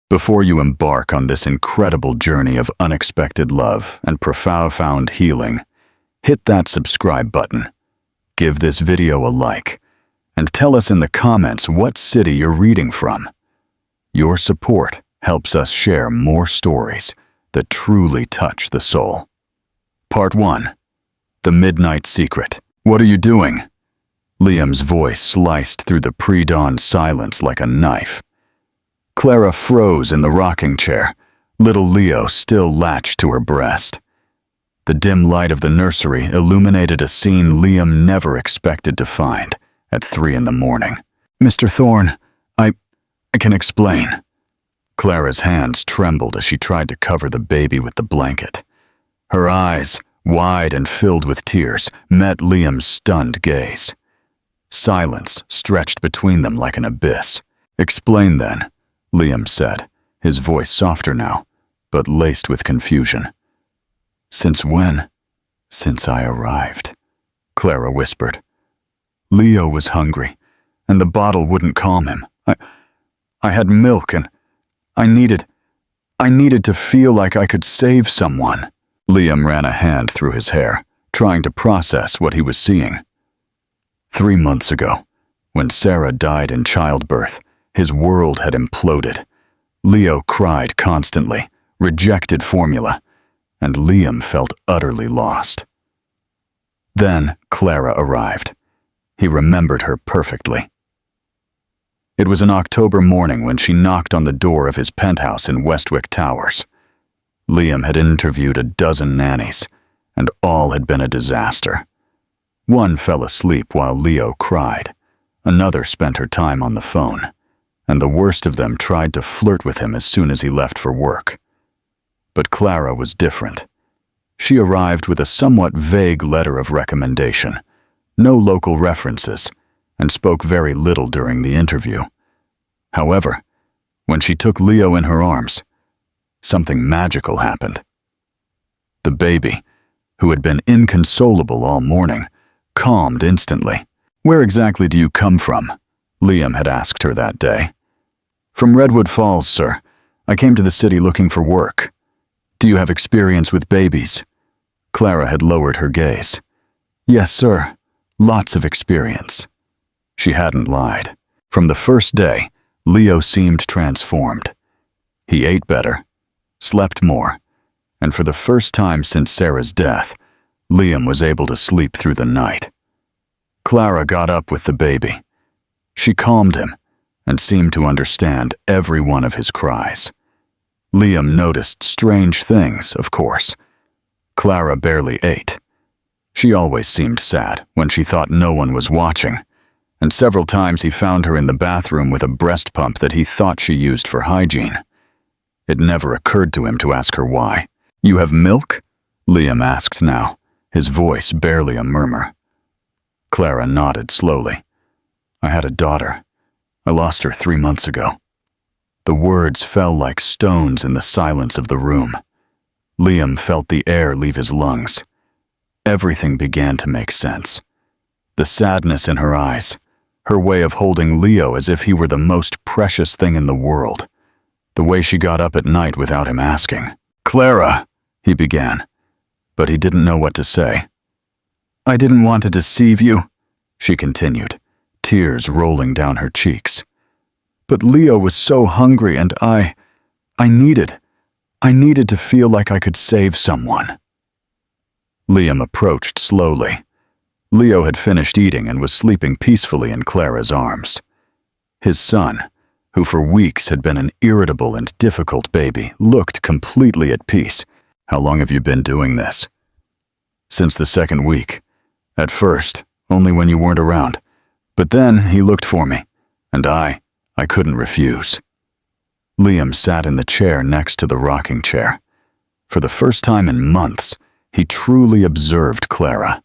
Before you embark on this incredible journey of unexpected love and profound healing, hit that subscribe button, give this video a like, and tell us in the comments what city you're reading from. Your support helps us share more stories that truly touch the soul. Part 1. The Midnight Secret. What are you doing? Liam's voice sliced through the pre-dawn silence like a knife. Clara froze in the rocking chair, little Leo still latched to her breast. The dim light of the nursery illuminated a scene Liam never expected to find at 3 in the morning. Mr. Thorne, I can explain. Clara's hands trembled as she tried to cover the baby with the blanket. Her eyes, wide and filled with tears, met Liam's stunned gaze. Silence stretched between them like an abyss. Explain then, Liam said, his voice softer now, but laced with confusion. Since when? Since I arrived, Clara whispered. Leo was hungry, and the bottle wouldn't calm him. I had milk, and I needed to feel like I could save someone. Liam ran a hand through his hair, trying to process what he was seeing. 3 months ago, when Sarah died in childbirth, his world had imploded. Leo cried constantly, rejected formula, and Liam felt utterly lost. Then Clara arrived. He remembered her perfectly. It was an October morning when she knocked on the door of his penthouse in Westwick Towers. Liam had interviewed a dozen nannies, and all had been a disaster. One fell asleep while Leo cried. Another spent her time on the phone, and the worst of them tried to flirt with him as soon as he left for work. But Clara was different. She arrived with a somewhat vague letter of recommendation, no local references, and spoke very little during the interview. However, when she took Leo in her arms, something magical happened. The baby, who had been inconsolable all morning, calmed instantly. Where exactly do you come from? Liam had asked her that day. From Redwood Falls, sir. I came to the city looking for work. Do you have experience with babies? Clara had lowered her gaze. Yes, sir. Lots of experience. She hadn't lied. From the first day, Leo seemed transformed. He ate better, slept more, and for the first time since Sarah's death, Liam was able to sleep through the night. Clara got up with the baby. She calmed him and seemed to understand every one of his cries. Liam noticed strange things, of course. Clara barely ate. She always seemed sad when she thought no one was watching, and several times he found her in the bathroom with a breast pump that he thought she used for hygiene. It never occurred to him to ask her why. You have milk? Liam asked now, his voice barely a murmur. Clara nodded slowly. I had a daughter. I lost her 3 months ago. The words fell like stones in the silence of the room. Liam felt the air leave his lungs. Everything began to make sense. The sadness in her eyes, her way of holding Leo as if he were the most precious thing in the world, the way she got up at night without him asking. Clara, he began, but he didn't know what to say. I didn't want to deceive you, she continued, tears rolling down her cheeks. But Leo was so hungry and I needed to feel like I could save someone. Liam approached slowly. Leo had finished eating and was sleeping peacefully in Clara's arms. His son, who for weeks had been an irritable and difficult baby, looked completely at peace. How long have you been doing this? Since the 2nd week. At first, only when you weren't around. But then he looked for me, and I couldn't refuse. Liam sat in the chair next to the rocking chair. For the first time in months, he truly observed Clara,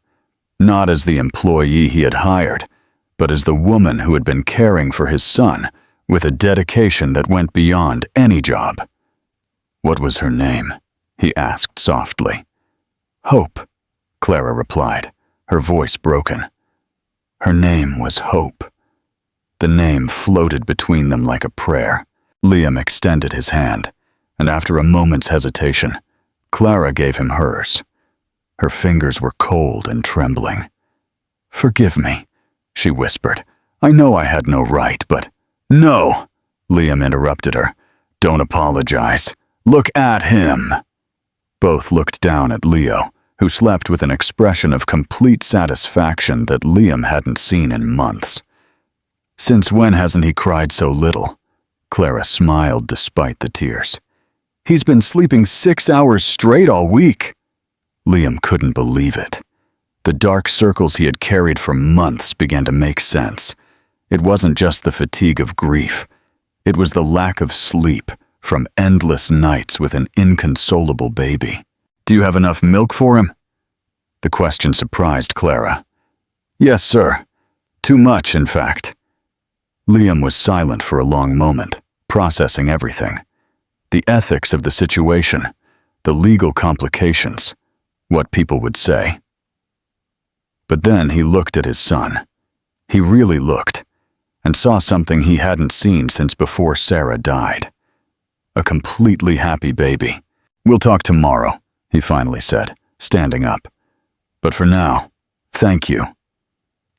not as the employee he had hired, but as the woman who had been caring for his son with a dedication that went beyond any job. What was her name? He asked softly. Hope, Clara replied, her voice broken. Her name was Hope. The name floated between them like a prayer. Liam extended his hand, and after a moment's hesitation, Clara gave him hers. Her fingers were cold and trembling. "Forgive me," she whispered. "I know I had no right, but—" "No!" Liam interrupted her. "Don't apologize. Look at him." Both looked down at Leo, who slept with an expression of complete satisfaction that Liam hadn't seen in months. "Since when hasn't he cried so little?" Clara smiled despite the tears. "He's been sleeping 6 hours straight all week." Liam couldn't believe it. The dark circles he had carried for months began to make sense. It wasn't just the fatigue of grief. It was the lack of sleep from endless nights with an inconsolable baby. "Do you have enough milk for him?" The question surprised Clara. "Yes, sir. Too much, in fact." Liam was silent for a long moment, processing everything. The ethics of the situation, the legal complications, what people would say. But then he looked at his son. He really looked, and saw something he hadn't seen since before Sarah died. A completely happy baby. "We'll talk tomorrow," he finally said, standing up. "But for now, thank you."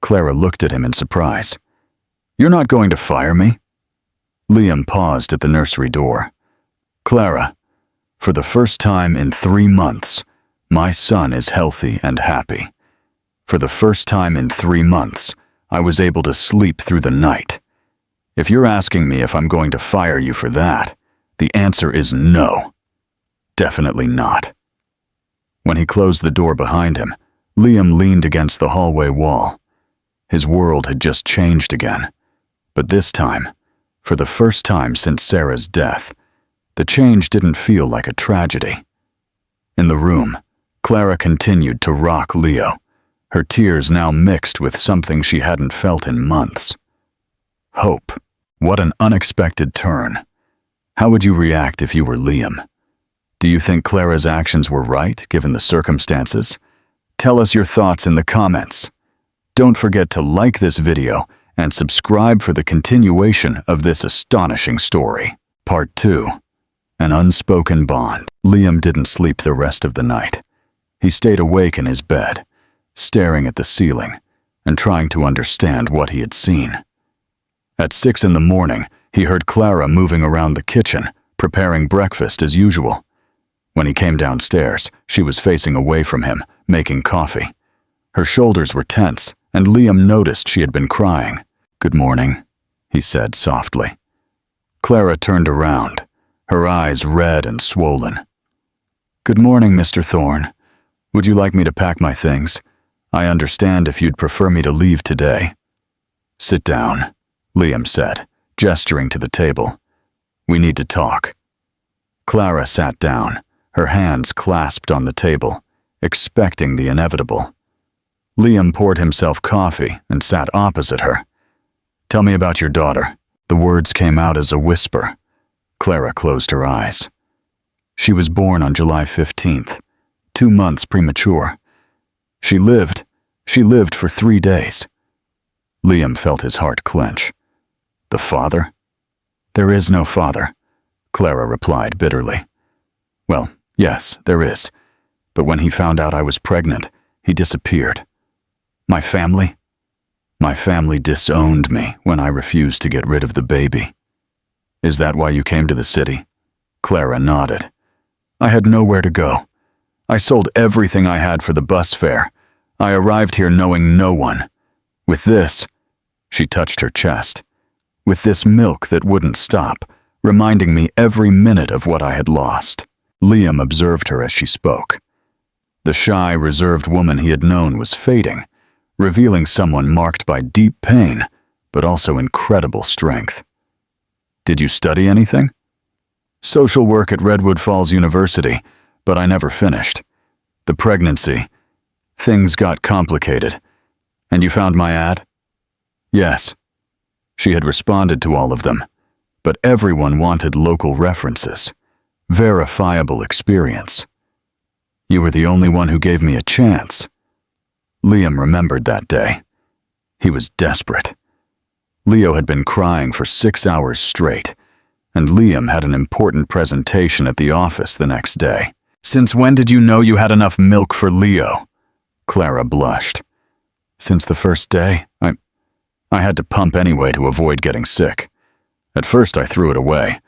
Clara looked at him in surprise. "You're not going to fire me?" Liam paused at the nursery door. "Clara, for the first time in 3 months, my son is healthy and happy. For the first time in 3 months, I was able to sleep through the night. If you're asking me if I'm going to fire you for that, the answer is no. Definitely not." When he closed the door behind him, Liam leaned against the hallway wall. His world had just changed again. But this time, for the first time since Sarah's death, the change didn't feel like a tragedy. In the room, Clara continued to rock Leo, her tears now mixed with something she hadn't felt in months. Hope. What an unexpected turn. How would you react if you were Liam? Do you think Clara's actions were right, given the circumstances? Tell us your thoughts in the comments. Don't forget to like this video and subscribe for the continuation of this astonishing story. Part 2. An unspoken bond. Liam didn't sleep the rest of the night. He stayed awake in his bed, staring at the ceiling and trying to understand what he had seen. At 6 in the morning, he heard Clara moving around the kitchen, preparing breakfast as usual. When he came downstairs, she was facing away from him, making coffee. Her shoulders were tense, and Liam noticed she had been crying. "Good morning," he said softly. Clara turned around, her eyes red and swollen. "Good morning, Mr. Thorne. Would you like me to pack my things? I understand if you'd prefer me to leave today." "Sit down," Liam said, gesturing to the table. "We need to talk." Clara sat down, her hands clasped on the table, expecting the inevitable. Liam poured himself coffee and sat opposite her. "Tell me about your daughter." The words came out as a whisper. Clara closed her eyes. "She was born on July 15th, 2 months premature. She lived for 3 days. Liam felt his heart clench. "The father?" "There is no father," Clara replied bitterly. "Well, yes, there is. But when he found out I was pregnant, he disappeared. My family? My family disowned me when I refused to get rid of the baby." "Is that why you came to the city?" Clara nodded. "I had nowhere to go. I sold everything I had for the bus fare. I arrived here knowing no one. With this," she touched her chest, "with this milk that wouldn't stop, reminding me every minute of what I had lost." Liam observed her as she spoke. The shy, reserved woman he had known was fading, revealing someone marked by deep pain, but also incredible strength. "Did you study anything?" "Social work at Redwood Falls University, but I never finished. The pregnancy. Things got complicated. And you found my ad?" "Yes." She had responded to all of them, but everyone wanted local references, verifiable experience. "You were the only one who gave me a chance." Liam remembered that day. He was desperate. Leo had been crying for 6 hours straight, and Liam had an important presentation at the office the next day. "Since when did you know you had enough milk for Leo?" Clara blushed. "Since the first day. I had to pump anyway to avoid getting sick. At first I threw it away,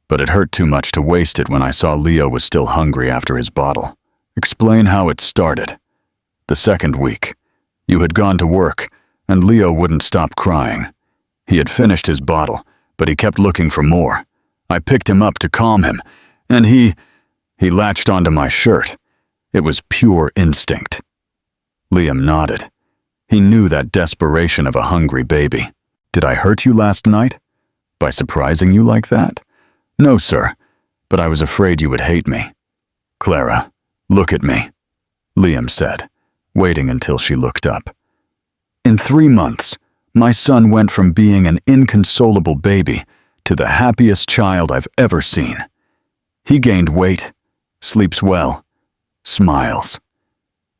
but it hurt too much to waste it when I saw Leo was still hungry after his bottle." "Explain how it started." "The second week. You had gone to work, and Leo wouldn't stop crying. He had finished his bottle, but he kept looking for more. I picked him up to calm him, and he latched onto my shirt. It was pure instinct." Liam nodded. He knew that desperation of a hungry baby. "Did I hurt you last night? By surprising you like that?" "No, sir, but I was afraid you would hate me." "Clara, look at me," Liam said, waiting until she looked up. "In 3 months, my son went from being an inconsolable baby to the happiest child I've ever seen. He gained weight, sleeps well, smiles.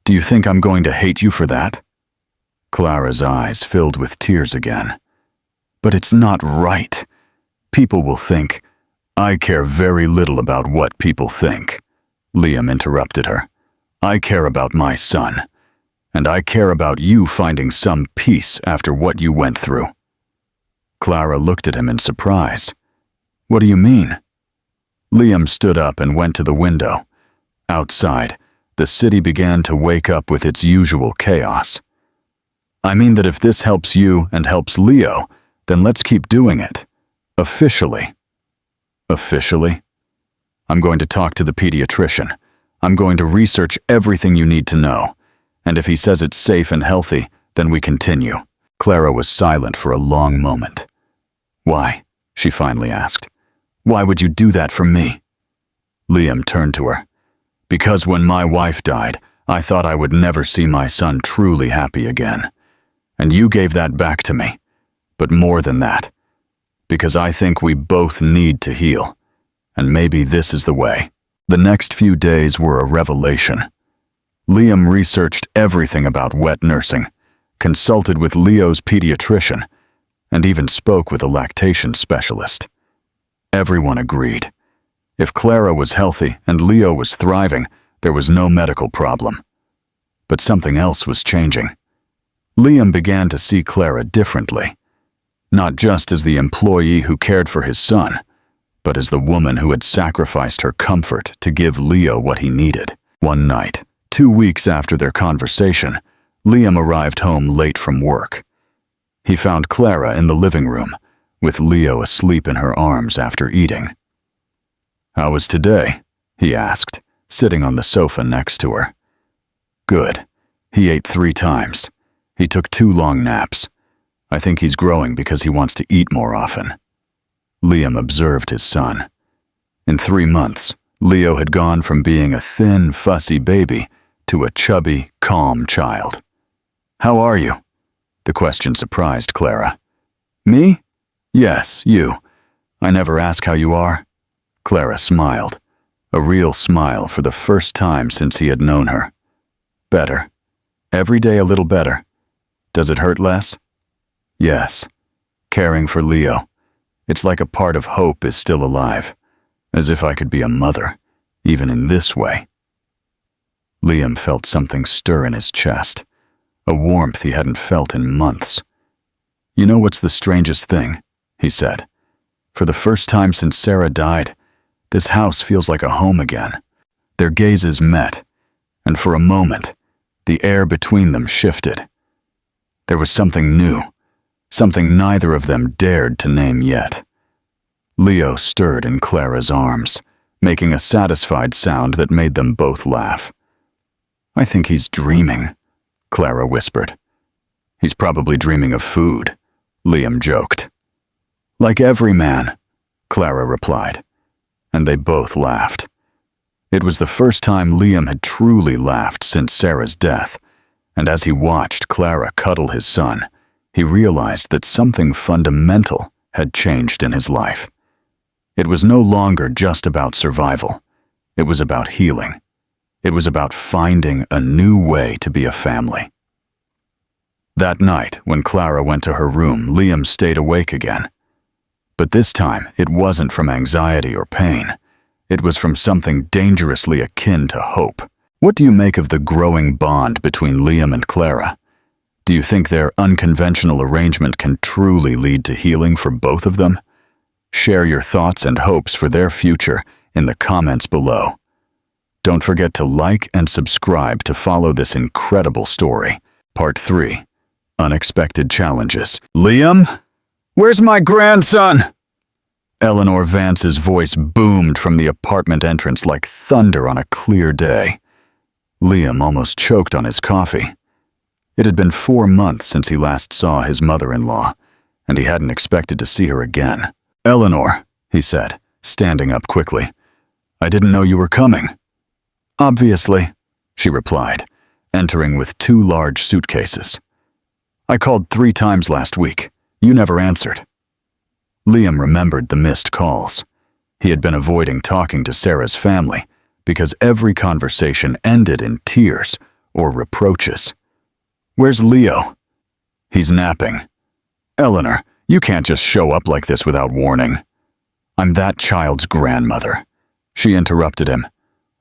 Do you think I'm going to hate you for that?" Clara's eyes filled with tears again. "But it's not right. People will think—" "I care very little about what people think," Liam interrupted her. "I care about my son, and I care about you finding some peace after what you went through." Clara looked at him in surprise. "What do you mean?" Liam stood up and went to the window. Outside, the city began to wake up with its usual chaos. "I mean that if this helps you and helps Leo, then let's keep doing it. Officially." "Officially?" "I'm going to talk to the pediatrician. I'm going to research everything you need to know. And if he says it's safe and healthy, then we continue." Clara was silent for a long moment. "Why?" she finally asked. "Why would you do that for me?" Liam turned to her. "Because when my wife died, I thought I would never see my son truly happy again. And you gave that back to me. But more than that, because I think we both need to heal. And maybe this is the way." The next few days were a revelation. Liam researched everything about wet nursing, consulted with Leo's pediatrician, and even spoke with a lactation specialist. Everyone agreed. If Clara was healthy and Leo was thriving, there was no medical problem. But something else was changing. Liam began to see Clara differently, not just as the employee who cared for his son, but as the woman who had sacrificed her comfort to give Leo what he needed. One night, 2 weeks after their conversation, Liam arrived home late from work. He found Clara in the living room, with Leo asleep in her arms after eating. "How was today?" he asked, sitting on the sofa next to her. "Good. He ate 3 times. He took 2 long naps. I think he's growing because he wants to eat more often." Liam observed his son. In 3 months, Leo had gone from being a thin, fussy baby to a chubby, calm child. "How are you?" The question surprised Clara. "Me? Yes, you. I never ask how you are." Clara smiled, a real smile for the first time since he had known her. "Better. Every day a little better. Does it hurt less?" "Yes. Caring for Leo. It's like a part of hope is still alive, as if I could be a mother, even in this way." Liam felt something stir in his chest, a warmth he hadn't felt in months. "You know what's the strangest thing?" he said. "For the first time since Sarah died, this house feels like a home again." Their gazes met, and for a moment, the air between them shifted. There was something new, something neither of them dared to name yet. Leo stirred in Clara's arms, making a satisfied sound that made them both laugh. "I think he's dreaming," Clara whispered. "He's probably dreaming of food," Liam joked. "Like every man," Clara replied, and they both laughed. It was the first time Liam had truly laughed since Sarah's death, and as he watched Clara cuddle his son, he realized that something fundamental had changed in his life. It was no longer just about survival. It was about healing. It was about finding a new way to be a family. That night, when Clara went to her room, Liam stayed awake again. But this time, it wasn't from anxiety or pain. It was from something dangerously akin to hope. What do you make of the growing bond between Liam and Clara? Do you think their unconventional arrangement can truly lead to healing for both of them? Share your thoughts and hopes for their future in the comments below. Don't forget to like and subscribe to follow this incredible story. Part 3. Unexpected Challenges. Liam? Where's my grandson? Eleanor Vance's voice boomed from the apartment entrance like thunder on a clear day. Liam almost choked on his coffee. It had been 4 months since he last saw his mother-in-law, and he hadn't expected to see her again. Eleanor, he said, standing up quickly. I didn't know you were coming. Obviously, she replied, entering with 2 large suitcases. I called 3 times last week. You never answered. Liam remembered the missed calls. He had been avoiding talking to Sarah's family because every conversation ended in tears or reproaches. Where's Leo? He's napping. Eleanor, you can't just show up like this without warning. I'm that child's grandmother. She interrupted him.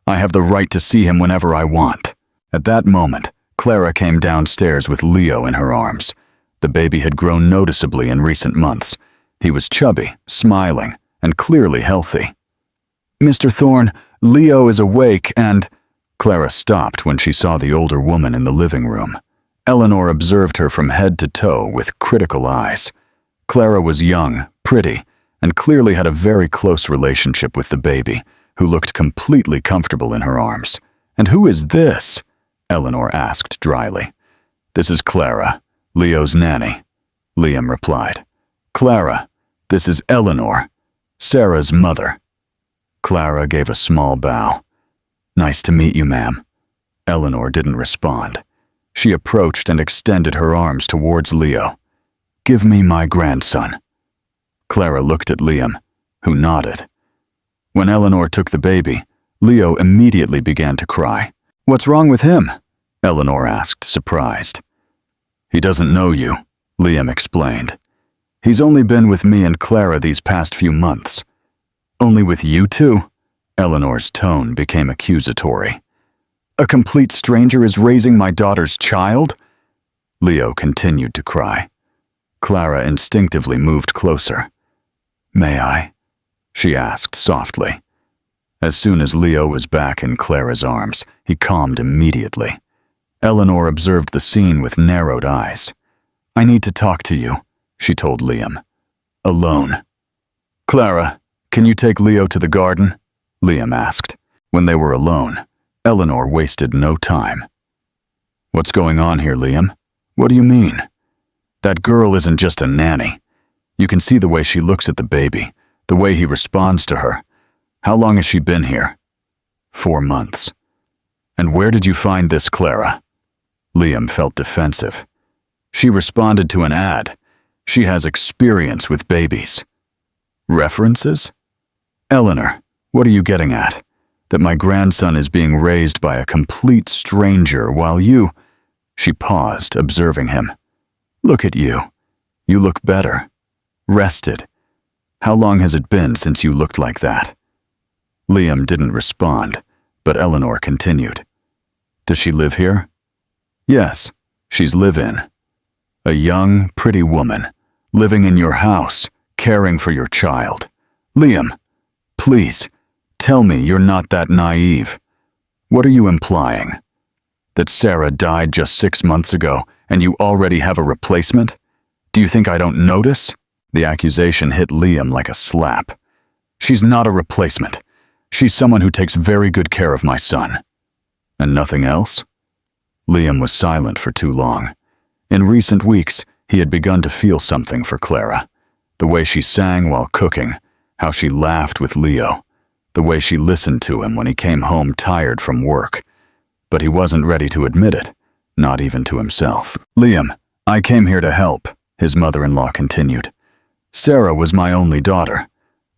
I have the right to see him whenever I want. At that moment, Clara came downstairs with Leo in her arms. The baby had grown noticeably in recent months. He was chubby, smiling, and clearly healthy. Mr. Thorne, Leo is awake and… Clara stopped when she saw the older woman in the living room. Eleanor observed her from head to toe with critical eyes. Clara was young, pretty, and clearly had a very close relationship with the baby, who looked completely comfortable in her arms. And who is this? Eleanor asked dryly. This is Clara, Leo's nanny, Liam replied. Clara, this is Eleanor, Sarah's mother. Clara gave a small bow. Nice to meet you, ma'am. Eleanor didn't respond. She approached and extended her arms towards Leo. Give me my grandson. Clara looked at Liam, who nodded. When Eleanor took the baby, Leo immediately began to cry. What's wrong with him? Eleanor asked, surprised. He doesn't know you, Liam explained. He's only been with me and Clara these past few months. Only with you two? Eleanor's tone became accusatory. A complete stranger is raising my daughter's child? Leo continued to cry. Clara instinctively moved closer. May I? She asked softly. As soon as Leo was back in Clara's arms, he calmed immediately. Eleanor observed the scene with narrowed eyes. I need to talk to you, she told Liam. Alone. Clara, can you take Leo to the garden? Liam asked. When they were alone, Eleanor wasted no time. What's going on here, Liam? What do you mean? That girl isn't just a nanny. You can see the way she looks at the baby, the way he responds to her. How long has she been here? 4 months. And where did you find this, Clara? Liam felt defensive. She responded to an ad. She has experience with babies. References? Eleanor, what are you getting at? That my grandson is being raised by a complete stranger while you… She paused, observing him. Look at you. You look better. Rested. How long has it been since you looked like that? Liam didn't respond, but Eleanor continued. Does she live here? Yes, she's live-in. A young, pretty woman, living in your house, caring for your child. Liam, please, tell me you're not that naive. What are you implying? That Sarah died just 6 months ago and you already have a replacement? Do you think I don't notice? The accusation hit Liam like a slap. She's not a replacement. She's someone who takes very good care of my son. And nothing else? Liam was silent for too long. In recent weeks, he had begun to feel something for Clara. The way she sang while cooking, how she laughed with Leo, the way she listened to him when he came home tired from work. But he wasn't ready to admit it, not even to himself. Liam, I came here to help, his mother-in-law continued. Sarah was my only daughter.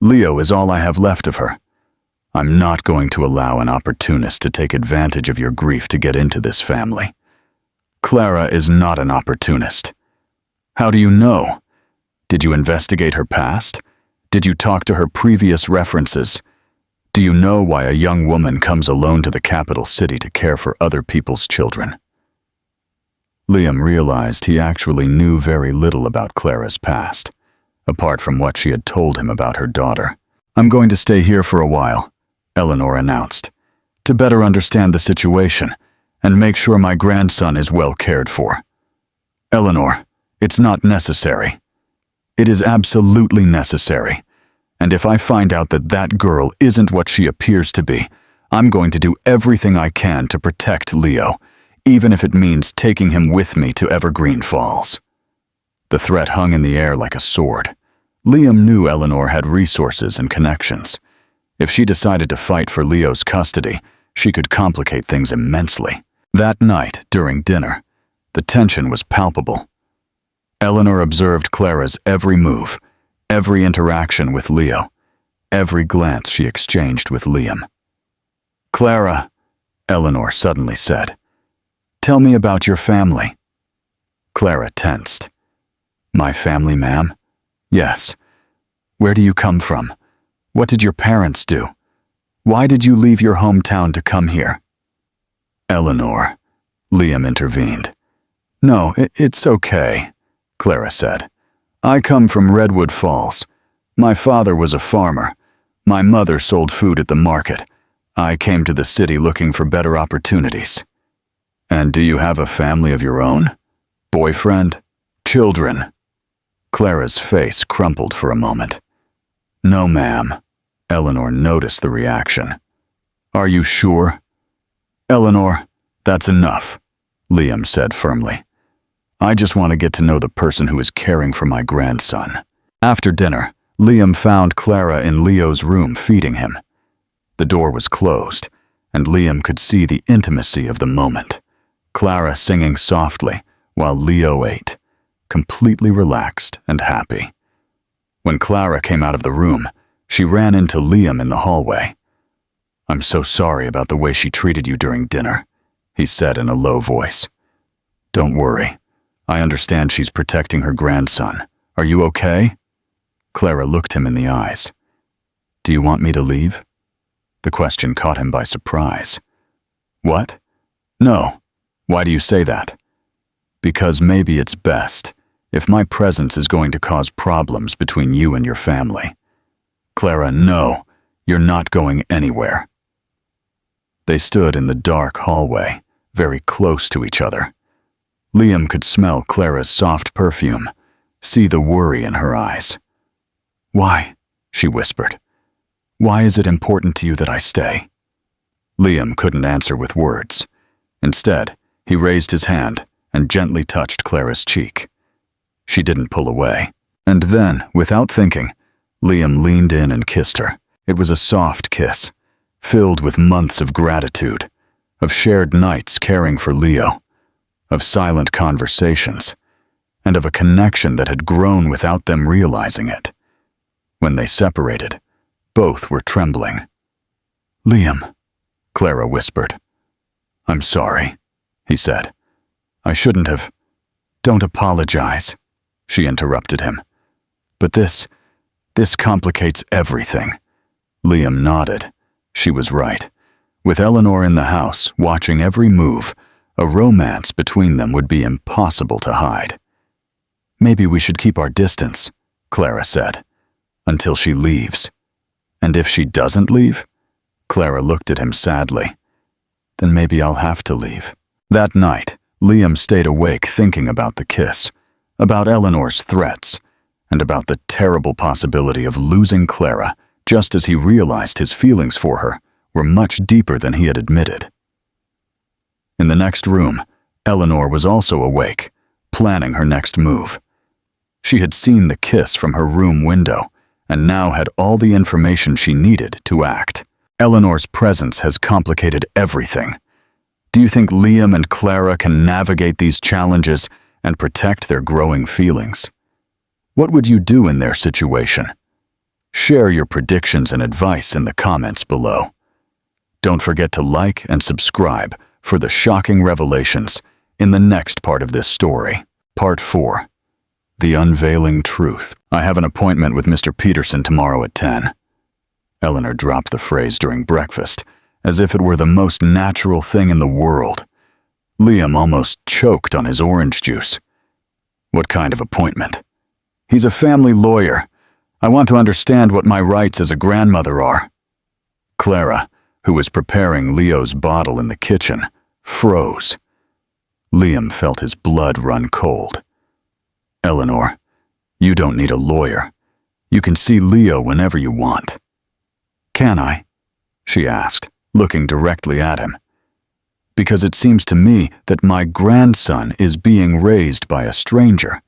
Leo is all I have left of her. I'm not going to allow an opportunist to take advantage of your grief to get into this family. Clara is not an opportunist. How do you know? Did you investigate her past? Did you talk to her previous references? Do you know why a young woman comes alone to the capital city to care for other people's children? Liam realized he actually knew very little about Clara's past, apart from what she had told him about her daughter. "I'm going to stay here for a while," Eleanor announced, "to better understand the situation and make sure my grandson is well cared for." "Eleanor, it's not necessary." "It is absolutely necessary. And if I find out that that girl isn't what she appears to be, I'm going to do everything I can to protect Leo, even if it means taking him with me to Evergreen Falls." The threat hung in the air like a sword. Liam knew Eleanor had resources and connections. If she decided to fight for Leo's custody, she could complicate things immensely. That night, during dinner, the tension was palpable. Eleanor observed Clara's every move, every interaction with Leo, every glance she exchanged with Liam. "Clara," Eleanor suddenly said, "tell me about your family." Clara tensed. "My family, ma'am?" "Yes. Where do you come from? What did your parents do? Why did you leave your hometown to come here?" "Eleanor," Liam intervened. "No, it's okay," Clara said. "I come from Redwood Falls. My father was a farmer. My mother sold food at the market. I came to the city looking for better opportunities." "And do you have a family of your own? Boyfriend? Children?" Clara's face crumpled for a moment. "No, ma'am." Eleanor noticed the reaction. "Are you sure?" "Eleanor, that's enough," Liam said firmly. "I just want to get to know the person who is caring for my grandson." After dinner, Liam found Clara in Leo's room feeding him. The door was closed, and Liam could see the intimacy of the moment. Clara singing softly while Leo ate, completely relaxed and happy. When Clara came out of the room, she ran into Liam in the hallway. "I'm so sorry about the way she treated you during dinner," he said in a low voice. "Don't worry. I understand she's protecting her grandson. Are you okay?" Clara looked him in the eyes. "Do you want me to leave?" The question caught him by surprise. "What? No. Why do you say that?" "Because maybe it's best, if my presence is going to cause problems between you and your family." "Clara, no. You're not going anywhere." They stood in the dark hallway, very close to each other. Liam could smell Clara's soft perfume, see the worry in her eyes. "Why?" she whispered. "Why is it important to you that I stay?" Liam couldn't answer with words. Instead, he raised his hand and gently touched Clara's cheek. She didn't pull away. And then, without thinking, Liam leaned in and kissed her. It was a soft kiss, filled with months of gratitude, of shared nights caring for Leo, of silent conversations, and of a connection that had grown without them realizing it. When they separated, both were trembling. "Liam," Clara whispered. "I'm sorry," he said. "I shouldn't have." "Don't apologize," she interrupted him. "But this complicates everything." Liam nodded. She was right. With Eleanor in the house, watching every move, a romance between them would be impossible to hide. "Maybe we should keep our distance," Clara said, "until she leaves." "And if she doesn't leave?" Clara looked at him sadly. "Then maybe I'll have to leave." That night, Liam stayed awake thinking about the kiss, about Eleanor's threats, and about the terrible possibility of losing Clara just as he realized his feelings for her were much deeper than he had admitted. In the next room, Eleanor was also awake, planning her next move. She had seen the kiss from her room window and now had all the information she needed to act. Eleanor's presence has complicated everything. Do you think Liam and Clara can navigate these challenges and protect their growing feelings? What would you do in their situation? Share your predictions and advice in the comments below. Don't forget to like and subscribe for the shocking revelations in the next part of this story, Part 4. The unveiling truth. I have an appointment with Mr. Peterson tomorrow at 10. Eleanor dropped the phrase during breakfast, as if it were the most natural thing in the world. Liam almost choked on his orange juice. What kind of appointment? He's a family lawyer. I want to understand what my rights as a grandmother are. Clara, who was preparing Leo's bottle in the kitchen, froze. Liam felt his blood run cold. Eleanor, you don't need a lawyer. You can see Leo whenever you want. Can I? She asked, looking directly at him. Because it seems to me that my grandson is being raised by a stranger,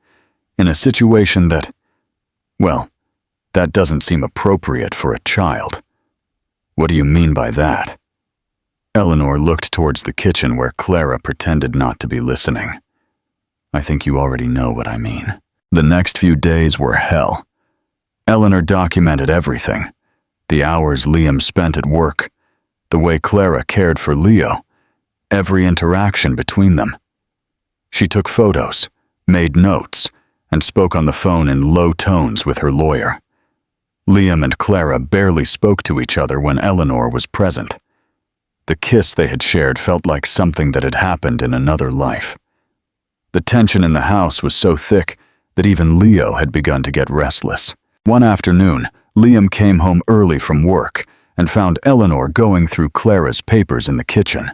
in a situation that, well, that doesn't seem appropriate for a child. What do you mean by that? Eleanor looked towards the kitchen where Clara pretended not to be listening. I think you already know what I mean. The next few days were hell. Eleanor documented everything. The hours Liam spent at work, the way Clara cared for Leo, every interaction between them. She took photos, made notes, and spoke on the phone in low tones with her lawyer. Liam and Clara barely spoke to each other when Eleanor was present. The kiss they had shared felt like something that had happened in another life. The tension in the house was so thick that even Leo had begun to get restless. One afternoon, Liam came home early from work and found Eleanor going through Clara's papers in the kitchen.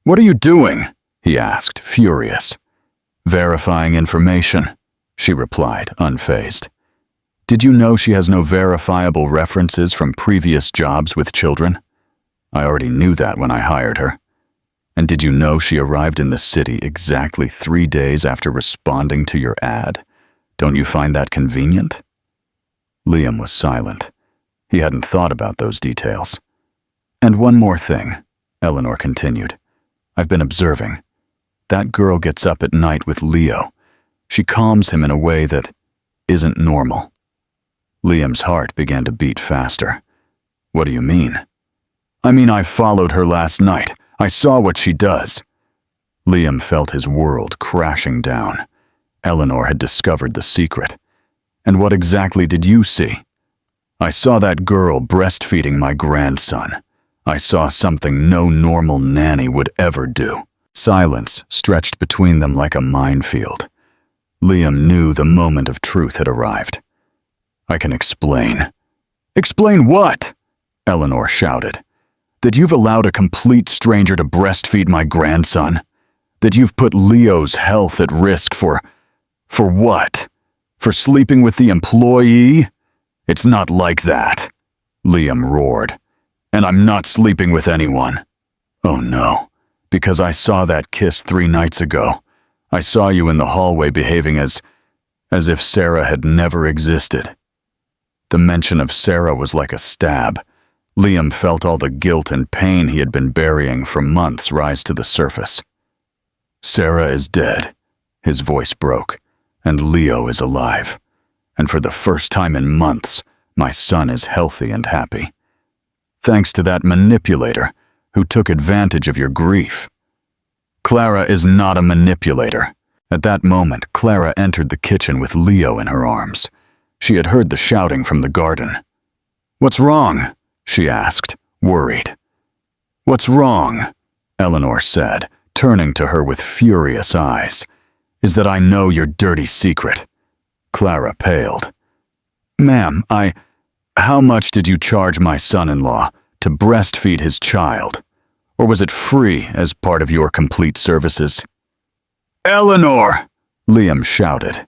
"What are you doing?" he asked, furious. "Verifying information," she replied, unfazed. "Did you know she has no verifiable references from previous jobs with children? I already knew that when I hired her. And did you know she arrived in the city exactly 3 days after responding to your ad? Don't you find that convenient?" Liam was silent. He hadn't thought about those details. "And one more thing," Eleanor continued. "I've been observing. That girl gets up at night with Leo. She calms him in a way that isn't normal." Liam's heart began to beat faster. "What do you mean?" "I mean, I followed her last night. I saw what she does." Liam felt his world crashing down. Eleanor had discovered the secret. "And what exactly did you see?" "I saw that girl breastfeeding my grandson. I saw something no normal nanny would ever do." Silence stretched between them like a minefield. Liam knew the moment of truth had arrived. "I can explain." "Explain what?" Eleanor shouted. "That you've allowed a complete stranger to breastfeed my grandson? That you've put Leo's health at risk for what? For sleeping with the employee? It's not like that," Liam roared. "And I'm not sleeping with anyone." "Oh no, because I saw that kiss 3 nights ago. I saw you in the hallway behaving as if Sarah had never existed." The mention of Sarah was like a stab. Liam felt all the guilt and pain he had been burying for months rise to the surface. "Sarah is dead," his voice broke, "and Leo is alive. And for the first time in months, my son is healthy and happy. Thanks to that manipulator who took advantage of your grief." "Clara is not a manipulator." At that moment, Clara entered the kitchen with Leo in her arms. She had heard the shouting from the garden. "What's wrong?" she asked, worried. "What's wrong?" Eleanor said, turning to her with furious eyes. "Is that I know your dirty secret." Clara paled. "Ma'am, how much did you charge my son-in-law to breastfeed his child? Or was it free as part of your complete services?" "Eleanor!" Liam shouted.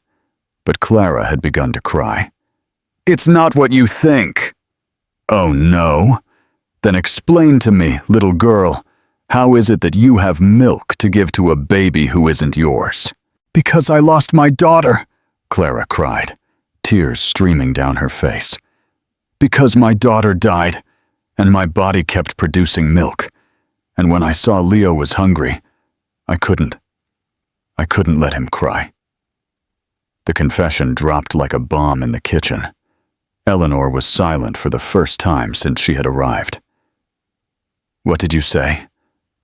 But Clara had begun to cry. "It's not what you think." "Oh no? Then explain to me, little girl, how is it that you have milk to give to a baby who isn't yours?" "Because I lost my daughter," Clara cried, tears streaming down her face. "Because my daughter died, and my body kept producing milk. And when I saw Leo was hungry, I couldn't let him cry." The confession dropped like a bomb in the kitchen. Eleanor was silent for the first time since she had arrived. "What did you say?"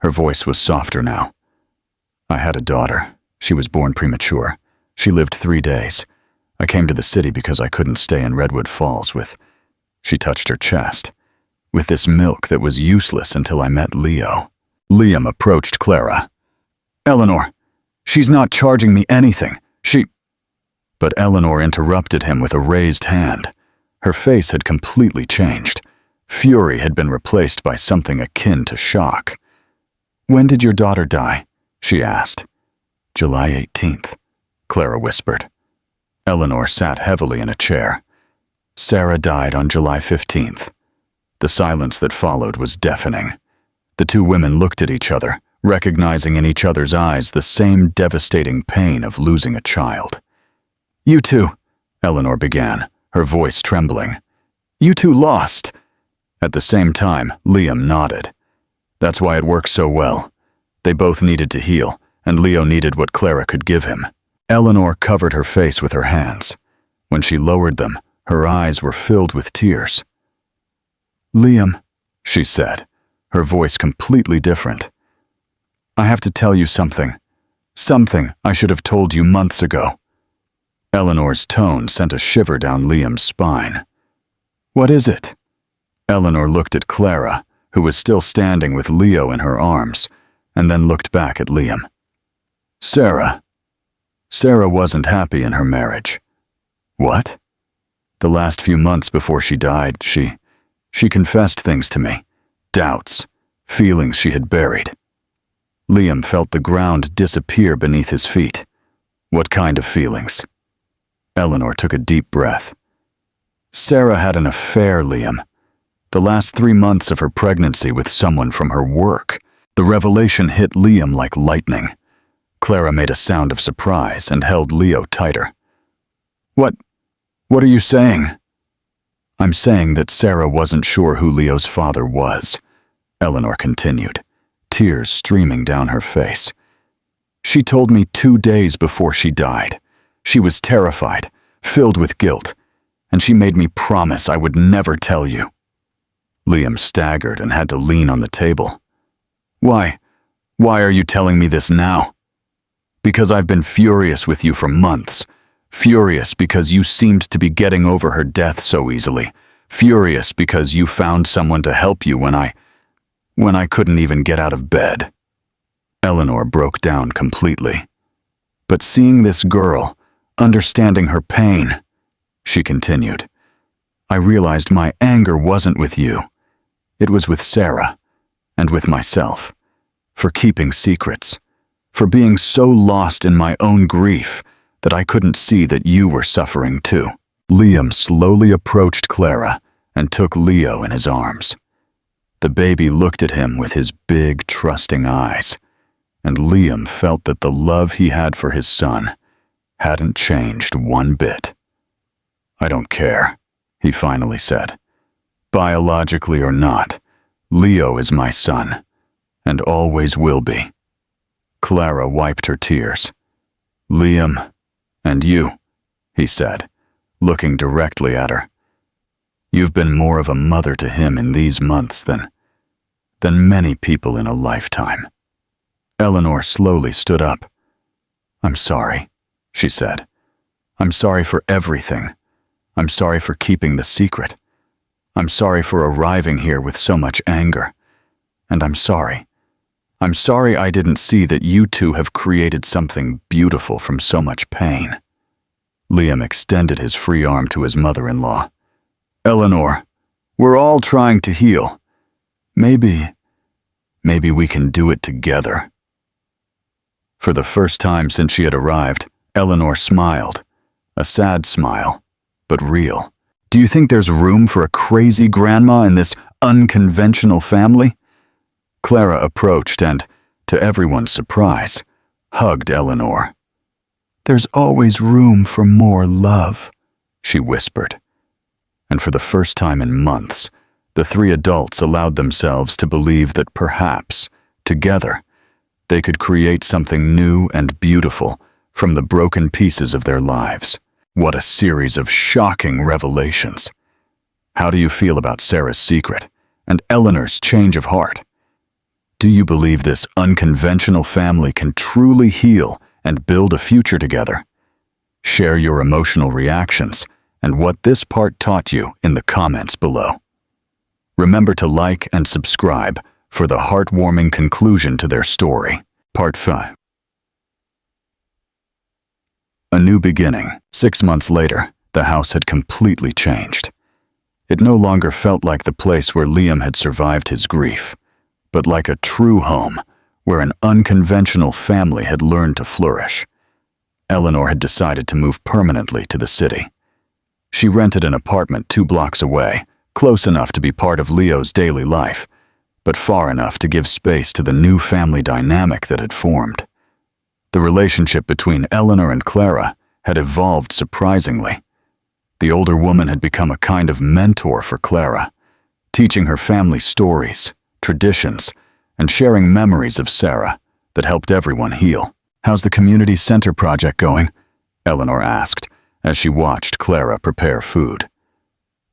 Her voice was softer now. "I had a daughter. She was born premature. She lived 3 days. I came to the city because I couldn't stay in Redwood Falls with," she touched her chest, "with this milk that was useless until I met Leo." Liam approached Clara. "Eleanor, she's not charging me anything. But Eleanor interrupted him with a raised hand. Her face had completely changed. Fury had been replaced by something akin to shock. "When did your daughter die?" she asked. "July 18th, Clara whispered. Eleanor sat heavily in a chair. "Sarah died on July 15th. The silence that followed was deafening. The two women looked at each other, recognizing in each other's eyes the same devastating pain of losing a child. "You two," Eleanor began, her voice trembling. "You two lost." At the same time, Liam nodded. "That's why it worked so well. They both needed to heal, and Leo needed what Clara could give him." Eleanor covered her face with her hands. When she lowered them, her eyes were filled with tears. "Liam," she said, her voice completely different. "I have to tell you something. Something I should have told you months ago." Eleanor's tone sent a shiver down Liam's spine. "What is it?" Eleanor looked at Clara, who was still standing with Leo in her arms, and then looked back at Liam. Sarah wasn't happy in her marriage." "What?" "The last few months before she died, she confessed things to me. Doubts, feelings she had buried." Liam felt the ground disappear beneath his feet. "What kind of feelings?" Eleanor took a deep breath. "Sarah had an affair, Liam. The last 3 months of her pregnancy with someone from her work." The revelation hit Liam like lightning. Clara made a sound of surprise and held Leo tighter. What are you saying?" "I'm saying that Sarah wasn't sure who Leo's father was," Eleanor continued, tears streaming down her face. "She told me 2 days before she died. She was terrified, filled with guilt, and she made me promise I would never tell you." Liam staggered and had to lean on the table. Why are you telling me this now?" "Because I've been furious with you for months. Furious because you seemed to be getting over her death so easily. Furious because you found someone to help you when I couldn't even get out of bed." Eleanor broke down completely. "But seeing this girl, understanding her pain," she continued, "I realized my anger wasn't with you. It was with Sarah, and with myself, for keeping secrets, for being so lost in my own grief that I couldn't see that you were suffering too." Liam slowly approached Clara and took Leo in his arms. The baby looked at him with his big, trusting eyes, and Liam felt that the love he had for his son hadn't changed one bit. "I don't care," he finally said. "Biologically or not, Leo is my son, and always will be." Clara wiped her tears. "Liam, and you," he said, looking directly at her. "You've been more of a mother to him in these months than many people in a lifetime." Eleanor slowly stood up. "I'm sorry," she said. "I'm sorry for everything. I'm sorry for keeping the secret. I'm sorry for arriving here with so much anger. And I'm sorry I didn't see that you two have created something beautiful from so much pain." Liam extended his free arm to his mother-in-law. "Eleanor, we're all trying to heal. Maybe we can do it together." For the first time since she had arrived, Eleanor smiled. A sad smile, but real. "Do you think there's room for a crazy grandma in this unconventional family?" Clara approached and, to everyone's surprise, hugged Eleanor. "There's always room for more love," she whispered. And for the first time in months, the 3 adults allowed themselves to believe that perhaps, together, they could create something new and beautiful from the broken pieces of their lives. What a series of shocking revelations. How do you feel about Sarah's secret and Eleanor's change of heart? Do you believe this unconventional family can truly heal and build a future together? Share your emotional reactions and what this part taught you in the comments below. Remember to like and subscribe for the heartwarming conclusion to their story. Part 5. A new beginning. 6 months later, the house had completely changed. It no longer felt like the place where Liam had survived his grief, but like a true home where an unconventional family had learned to flourish. Eleanor had decided to move permanently to the city. She rented an apartment 2 blocks away, close enough to be part of Leo's daily life, but far enough to give space to the new family dynamic that had formed. The relationship between Eleanor and Clara had evolved surprisingly. The older woman had become a kind of mentor for Clara, teaching her family stories, traditions, and sharing memories of Sarah that helped everyone heal. "How's the community center project going?" Eleanor asked as she watched Clara prepare food.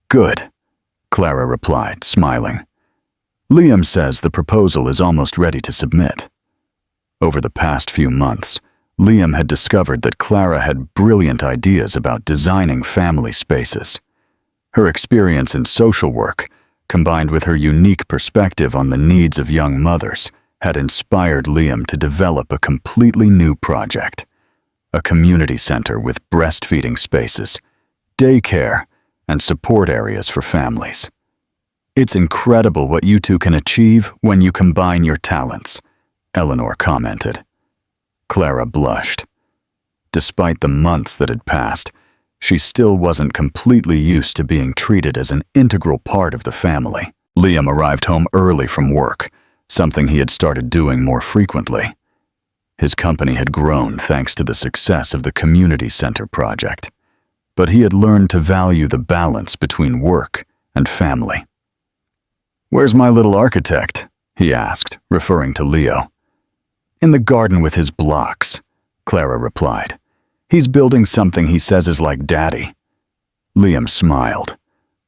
"Good," Clara replied, smiling. "Liam says the proposal is almost ready to submit." Over the past few months, Liam had discovered that Clara had brilliant ideas about designing family spaces. Her experience in social work, combined with her unique perspective on the needs of young mothers, had inspired Liam to develop a completely new project: a community center with breastfeeding spaces, daycare, and support areas for families. "It's incredible what you two can achieve when you combine your talents," Eleanor commented. Clara blushed. Despite the months that had passed, she still wasn't completely used to being treated as an integral part of the family. Liam arrived home early from work, something he had started doing more frequently. His company had grown thanks to the success of the community center project, but he had learned to value the balance between work and family. "Where's my little architect?" he asked, referring to Leo. "In the garden with his blocks," Clara replied. "He's building something he says is like Daddy." Liam smiled.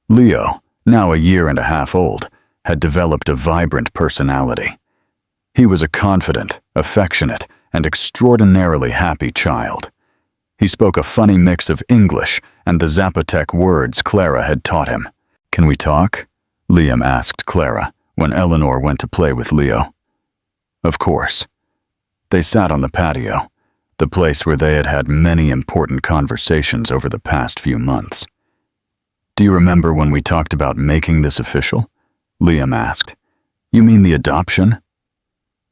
Leo, now a year and a half old, had developed a vibrant personality. He was a confident, affectionate, and extraordinarily happy child. He spoke a funny mix of English and the Zapotec words Clara had taught him. "Can we talk?" Liam asked Clara when Eleanor went to play with Leo. Of course. They sat on the patio, the place where they had had many important conversations over the past few months. "Do you remember when we talked about making this official?" Liam asked. "You mean the adoption?"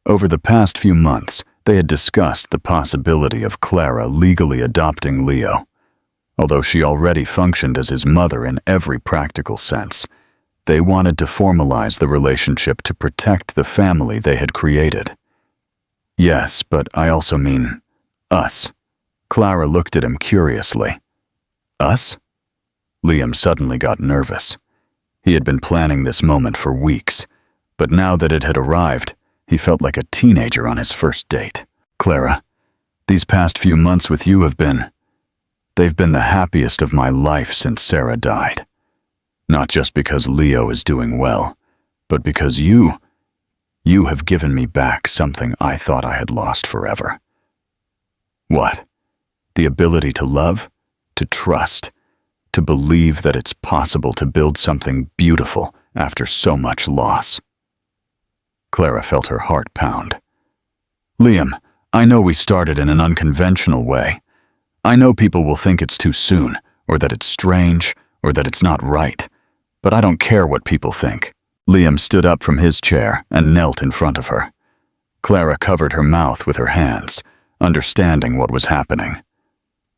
Over the past few months, they had discussed the possibility of Clara legally adopting Leo. Although she already functioned as his mother in every practical sense, they wanted to formalize the relationship to protect the family they had created. "Yes, but I also mean us." Clara looked at him curiously. "Us?" Liam suddenly got nervous. He had been planning this moment for weeks, but now that it had arrived, he felt like a teenager on his first date. "Clara, these past few months with you they've been the happiest of my life since Sarah died. Not just because Leo is doing well, but because you have given me back something I thought I had lost forever." "What?" "The ability to love, to trust, to believe that it's possible to build something beautiful after so much loss." Clara felt her heart pound. "Liam, I know we started in an unconventional way. I know people will think it's too soon, or that it's strange, or that it's not right. But I don't care what people think." Liam stood up from his chair and knelt in front of her. Clara covered her mouth with her hands, understanding what was happening.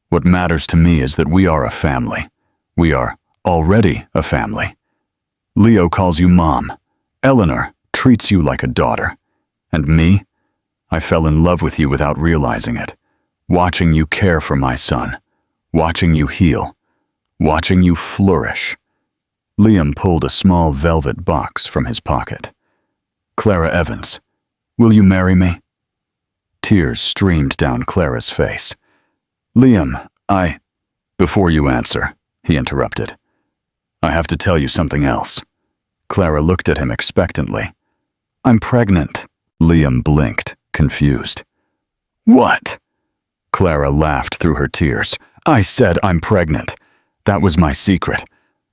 "What matters to me is that we are a family. We are already a family. Leo calls you Mom. Eleanor treats you like a daughter. And me? I fell in love with you without realizing it, watching you care for my son, watching you heal, watching you flourish." Liam pulled a small velvet box from his pocket. "Clara Evans, will you marry me?" Tears streamed down Clara's face. "Liam, Before you answer," he interrupted, "I have to tell you something else." Clara looked at him expectantly. "I'm pregnant." Liam blinked, confused. "What?" Clara laughed through her tears. I said I'm pregnant. That was my secret.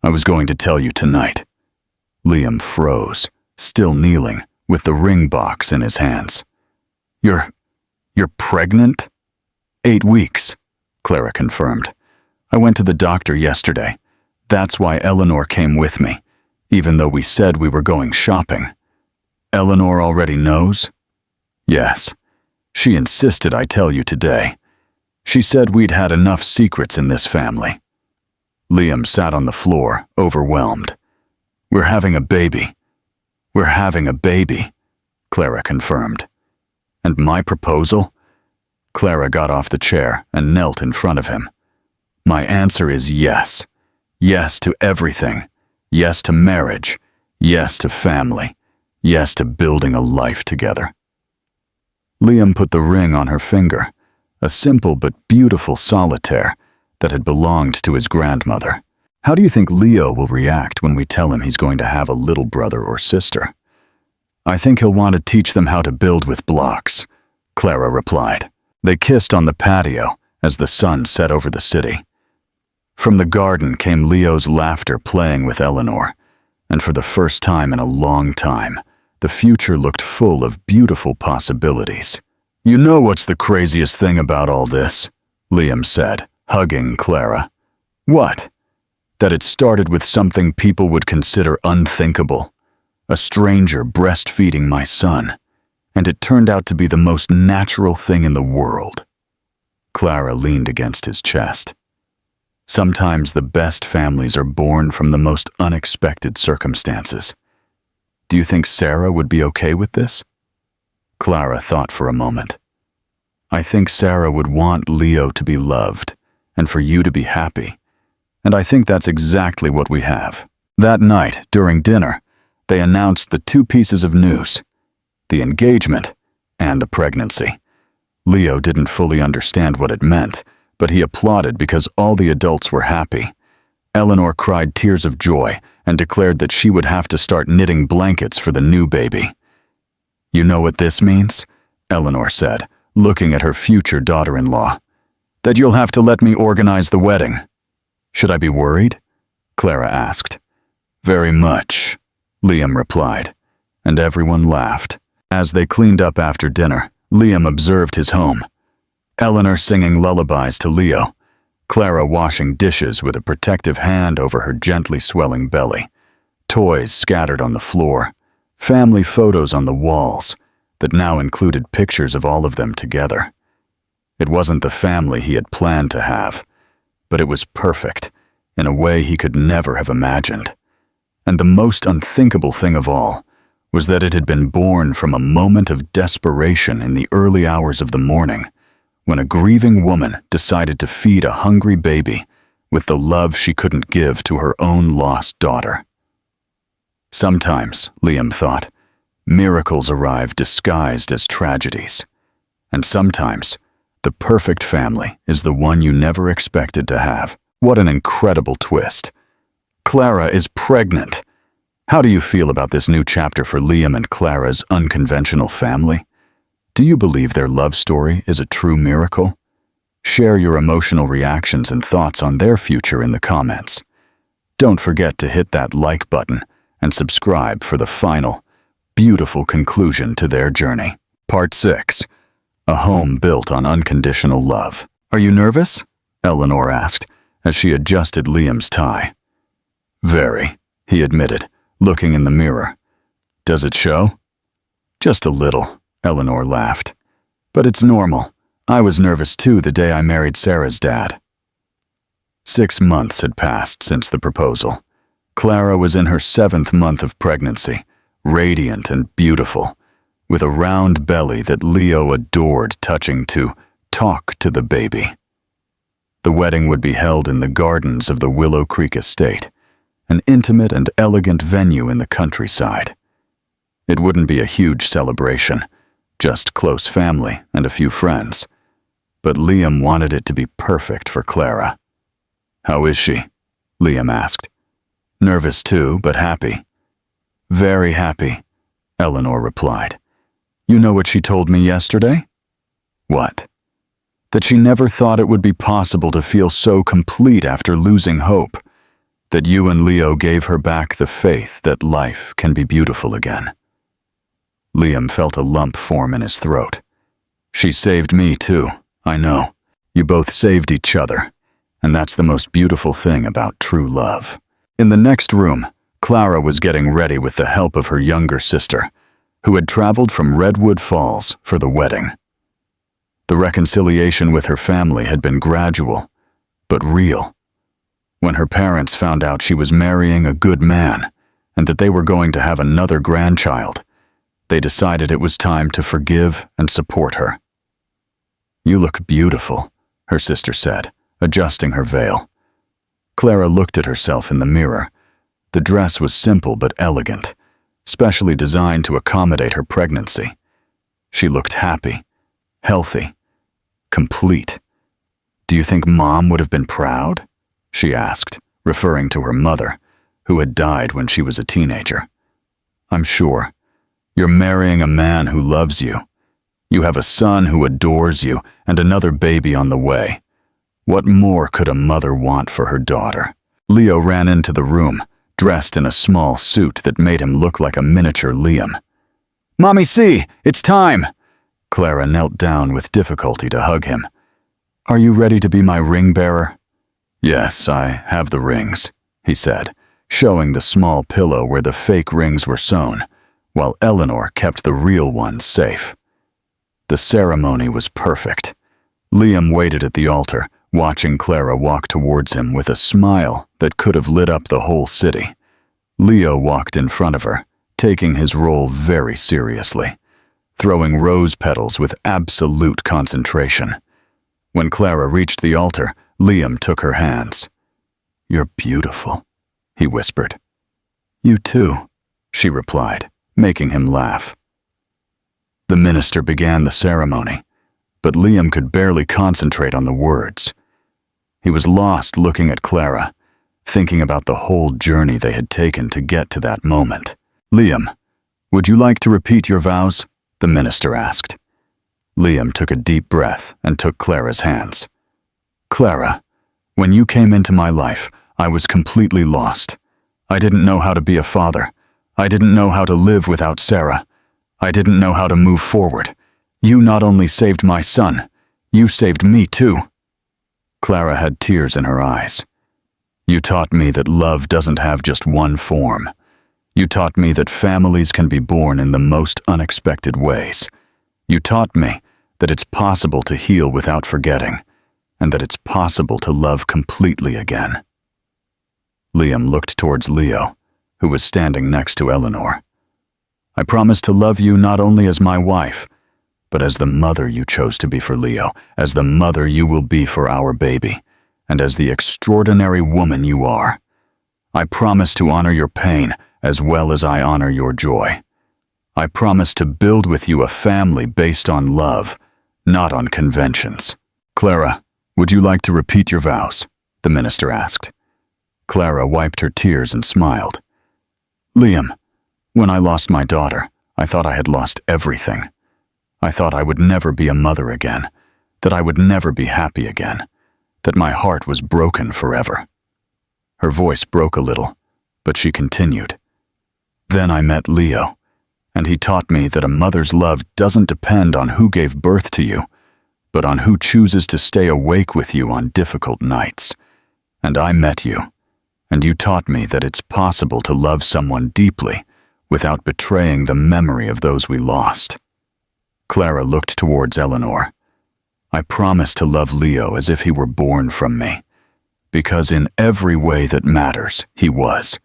I was going to tell you tonight. Liam froze, still kneeling, with the ring box in his hands. You're pregnant? 8 weeks, Clara confirmed. I went to the doctor yesterday. That's why Eleanor came with me, even though we said we were going shopping. Eleanor already knows? Yes. She insisted I tell you today. She said we'd had enough secrets in this family. Liam sat on the floor, overwhelmed. We're having a baby. We're having a baby, Clara confirmed. And my proposal? Clara got off the chair and knelt in front of him. My answer is yes. Yes to everything. Yes to marriage. Yes to family. Yes to building a life together. Liam put the ring on her finger, a simple but beautiful solitaire that had belonged to his grandmother. How do you think Leo will react when we tell him he's going to have a little brother or sister? I think he'll want to teach them how to build with blocks, Clara replied. They kissed on the patio as the sun set over the city. From the garden came Leo's laughter playing with Eleanor, and for the first time in a long time, the future looked full of beautiful possibilities. You know what's the craziest thing about all this? Liam said, hugging Clara. What? That it started with something people would consider unthinkable. A stranger breastfeeding my son, and it turned out to be the most natural thing in the world. Clara leaned against his chest. Sometimes the best families are born from the most unexpected circumstances. Do you think Sarah would be okay with this? Clara thought for a moment. I think Sarah would want Leo to be loved, and for you to be happy. And I think that's exactly what we have. That night, during dinner, they announced the 2 pieces of news, the engagement and the pregnancy. Leo didn't fully understand what it meant, but he applauded because all the adults were happy. Eleanor cried tears of joy and declared that she would have to start knitting blankets for the new baby. You know what this means? Eleanor said, looking at her future daughter-in-law. That you'll have to let me organize the wedding. Should I be worried? Clara asked. Very much, Liam replied, and everyone laughed. As they cleaned up after dinner, Liam observed his home. Eleanor singing lullabies to Leo, Clara washing dishes with a protective hand over her gently swelling belly, toys scattered on the floor, family photos on the walls that now included pictures of all of them together. It wasn't the family he had planned to have, but it was perfect in a way he could never have imagined. And the most unthinkable thing of all was that it had been born from a moment of desperation in the early hours of the morning, when a grieving woman decided to feed a hungry baby with the love she couldn't give to her own lost daughter. Sometimes, Liam thought, miracles arrive disguised as tragedies. And sometimes, the perfect family is the one you never expected to have. What an incredible twist. Clara is pregnant. How do you feel about this new chapter for Liam and Clara's unconventional family? Do you believe their love story is a true miracle? Share your emotional reactions and thoughts on their future in the comments. Don't forget to hit that like button and subscribe for the final, beautiful conclusion to their journey. Part 6. A home built on unconditional love. Are you nervous? Eleanor asked as she adjusted Liam's tie. Very, he admitted, looking in the mirror. Does it show? Just a little, Eleanor laughed. But it's normal. I was nervous too the day I married Sarah's dad. 6 months had passed since the proposal. Clara was in her 7th month of pregnancy, radiant and beautiful, with a round belly that Leo adored touching to talk to the baby. The wedding would be held in the gardens of the Willow Creek estate, an intimate and elegant venue in the countryside. It wouldn't be a huge celebration, just close family and a few friends, but Liam wanted it to be perfect for Clara. How is she? Liam asked. Nervous too, but happy. Very happy, Eleanor replied. You know what she told me yesterday? What? that she never thought it would be possible to feel so complete after losing hope, that you and Leo gave her back the faith that life can be beautiful again. Liam felt a lump form in his throat. She saved me too, I know. You both saved each other, and that's the most beautiful thing about true love. In the next room, Clara was getting ready with the help of her younger sister, who had traveled from Redwood Falls for the wedding. The reconciliation with her family had been gradual, but real. When her parents found out she was marrying a good man and that they were going to have another grandchild, they decided it was time to forgive and support her. "You look beautiful," her sister said, adjusting her veil. Clara looked at herself in the mirror. The dress was simple but elegant, specially designed to accommodate her pregnancy. She looked happy, healthy, complete. "Do you think Mom would have been proud?" she asked, referring to her mother, who had died when she was a teenager. "I'm sure. You're marrying a man who loves you. You have a son who adores you and another baby on the way. What more could a mother want for her daughter?" Leo ran into the room, dressed in a small suit that made him look like a miniature Liam. "Mommy C, it's time!" Clara knelt down with difficulty to hug him. "Are you ready to be my ring bearer?" "Yes, I have the rings," he said, showing the small pillow where the fake rings were sewn, while Eleanor kept the real ones safe. The ceremony was perfect. Liam waited at the altar, watching Clara walk towards him with a smile that could have lit up the whole city. Leo walked in front of her, taking his role very seriously, throwing rose petals with absolute concentration. When Clara reached the altar, Liam took her hands. "You're beautiful," he whispered. "You too," she replied, making him laugh. The minister began the ceremony, but Liam could barely concentrate on the words. He was lost looking at Clara, thinking about the whole journey they had taken to get to that moment. "Liam, would you like to repeat your vows?" the minister asked. Liam took a deep breath and took Clara's hands. "Clara, when you came into my life, I was completely lost. I didn't know how to be a father. I didn't know how to live without Sarah. I didn't know how to move forward. You not only saved my son, you saved me too." Clara had tears in her eyes. "You taught me that love doesn't have just one form. You taught me that families can be born in the most unexpected ways. You taught me that it's possible to heal without forgetting, and that it's possible to love completely again." Liam looked towards Leo, who was standing next to Eleanor. "I promise to love you not only as my wife, but as the mother you chose to be for Leo, as the mother you will be for our baby, and as the extraordinary woman you are. I promise to honor your pain as well as I honor your joy. I promise to build with you a family based on love, not on conventions." "Clara, would you like to repeat your vows?" the minister asked. Clara wiped her tears and smiled. "Liam, when I lost my daughter, I thought I had lost everything. I thought I would never be a mother again, that I would never be happy again, that my heart was broken forever." Her voice broke a little, but she continued. "Then I met Leo, and he taught me that a mother's love doesn't depend on who gave birth to you, but on who chooses to stay awake with you on difficult nights. And I met you, and you taught me that it's possible to love someone deeply without betraying the memory of those we lost." Clara looked towards Eleanor. "I promise to love Leo as if he were born from me, because in every way that matters, he was.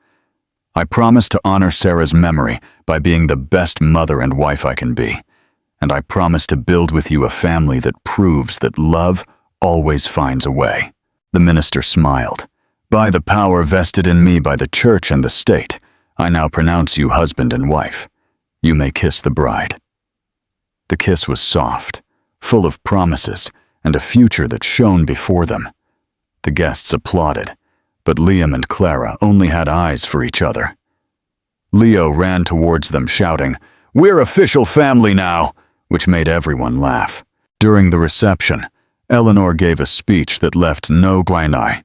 I promise to honor Sarah's memory by being the best mother and wife I can be, and I promise to build with you a family that proves that love always finds a way." The minister smiled. "By the power vested in me by the church and the state, I now pronounce you husband and wife. You may kiss the bride." The kiss was soft, full of promises and a future that shone before them. The guests applauded, but Liam and Clara only had eyes for each other. Leo ran towards them shouting, "We're official family now," which made everyone laugh. During the reception, Eleanor gave a speech that left no guinea.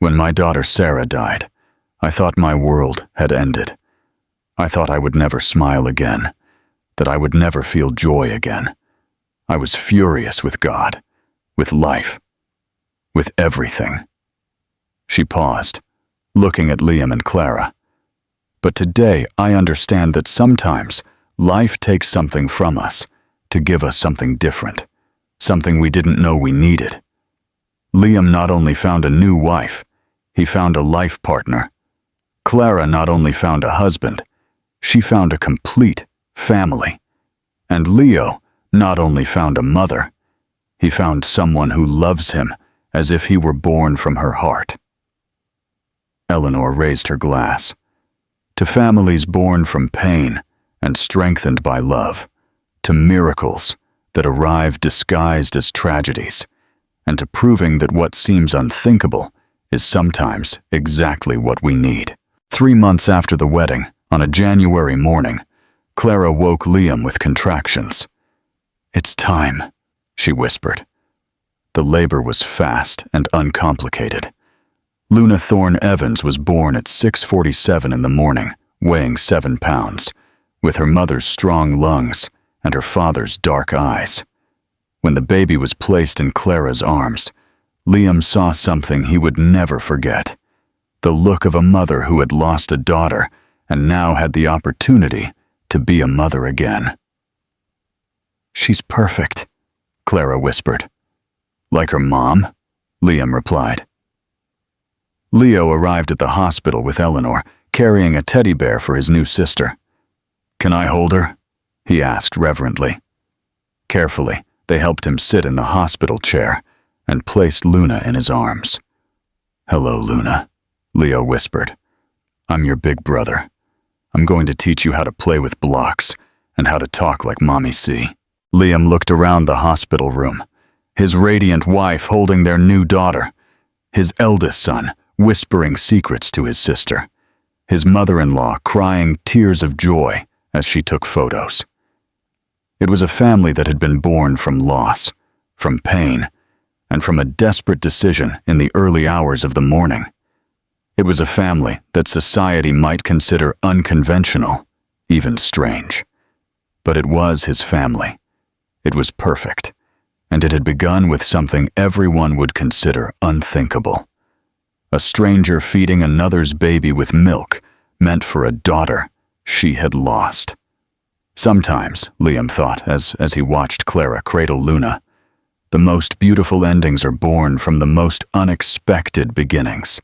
When my daughter Sarah died, I thought my world had ended. I thought I would never smile again, that I would never feel joy again. I was furious with God, with life, with everything. She paused, looking at Liam and Clara. But today I understand that sometimes life takes something from us to give us something different, something we didn't know we needed. Liam not only found a new wife, he found a life partner. Clara not only found a husband, she found a complete family. And Leo not only found a mother, he found someone who loves him as if he were born from her heart. Eleanor raised her glass. To families born from pain and strengthened by love, to miracles that arrive disguised as tragedies, and to proving that what seems unthinkable is sometimes exactly what we need. 3 months after the wedding, on a January morning, Clara woke Liam with contractions. "It's time," she whispered. The labor was fast and uncomplicated. Luna Thorne Evans was born at 6:47 in the morning, weighing 7 pounds, with her mother's strong lungs and her father's dark eyes. When the baby was placed in Clara's arms, Liam saw something he would never forget. The look of a mother who had lost a daughter and now had the opportunity to be a mother again. "She's perfect," Clara whispered. "Like her mom?" Liam replied. Leo arrived at the hospital with Eleanor, carrying a teddy bear for his new sister. "Can I hold her?" he asked reverently. Carefully, they helped him sit in the hospital chair and placed Luna in his arms. "Hello, Luna," Leo whispered. "I'm your big brother. I'm going to teach you how to play with blocks and how to talk like Mommy C." Liam looked around the hospital room, his radiant wife holding their new daughter, his eldest son whispering secrets to his sister, his mother-in-law crying tears of joy as she took photos. It was a family that had been born from loss, from pain, and from a desperate decision in the early hours of the morning. It was a family that society might consider unconventional, even strange. But it was his family. It was perfect, and it had begun with something everyone would consider unthinkable. A stranger feeding another's baby with milk meant for a daughter she had lost. Sometimes, Liam thought as he watched Clara cradle Luna, the most beautiful endings are born from the most unexpected beginnings.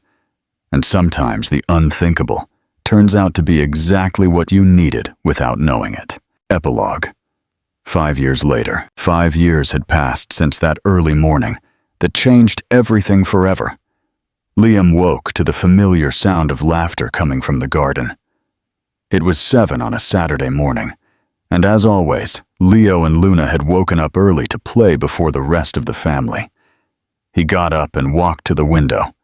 And sometimes the unthinkable turns out to be exactly what you needed without knowing it. Epilogue. 5 years later, 5 years had passed since that early morning that changed everything forever. Liam woke to the familiar sound of laughter coming from the garden. It was 7 on a Saturday morning, and as always, Leo and Luna had woken up early to play before the rest of the family. He got up and walked to the window.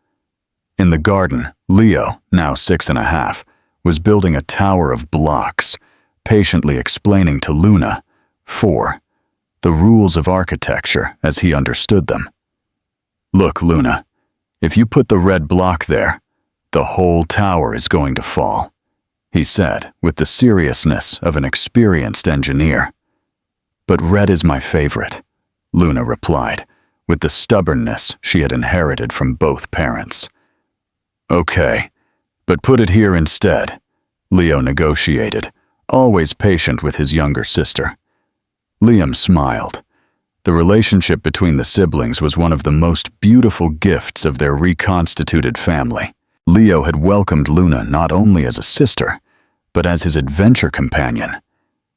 In the garden, Leo, now 6.5, was building a tower of blocks, patiently explaining to Luna, 4, the rules of architecture as he understood them. "Look, Luna, if you put the red block there, the whole tower is going to fall," he said with the seriousness of an experienced engineer. "But red is my favorite," Luna replied, with the stubbornness she had inherited from both parents. "Okay, but put it here instead," Leo negotiated, always patient with his younger sister. Liam smiled. The relationship between the siblings was one of the most beautiful gifts of their reconstituted family. Leo had welcomed Luna not only as a sister, but as his adventure companion,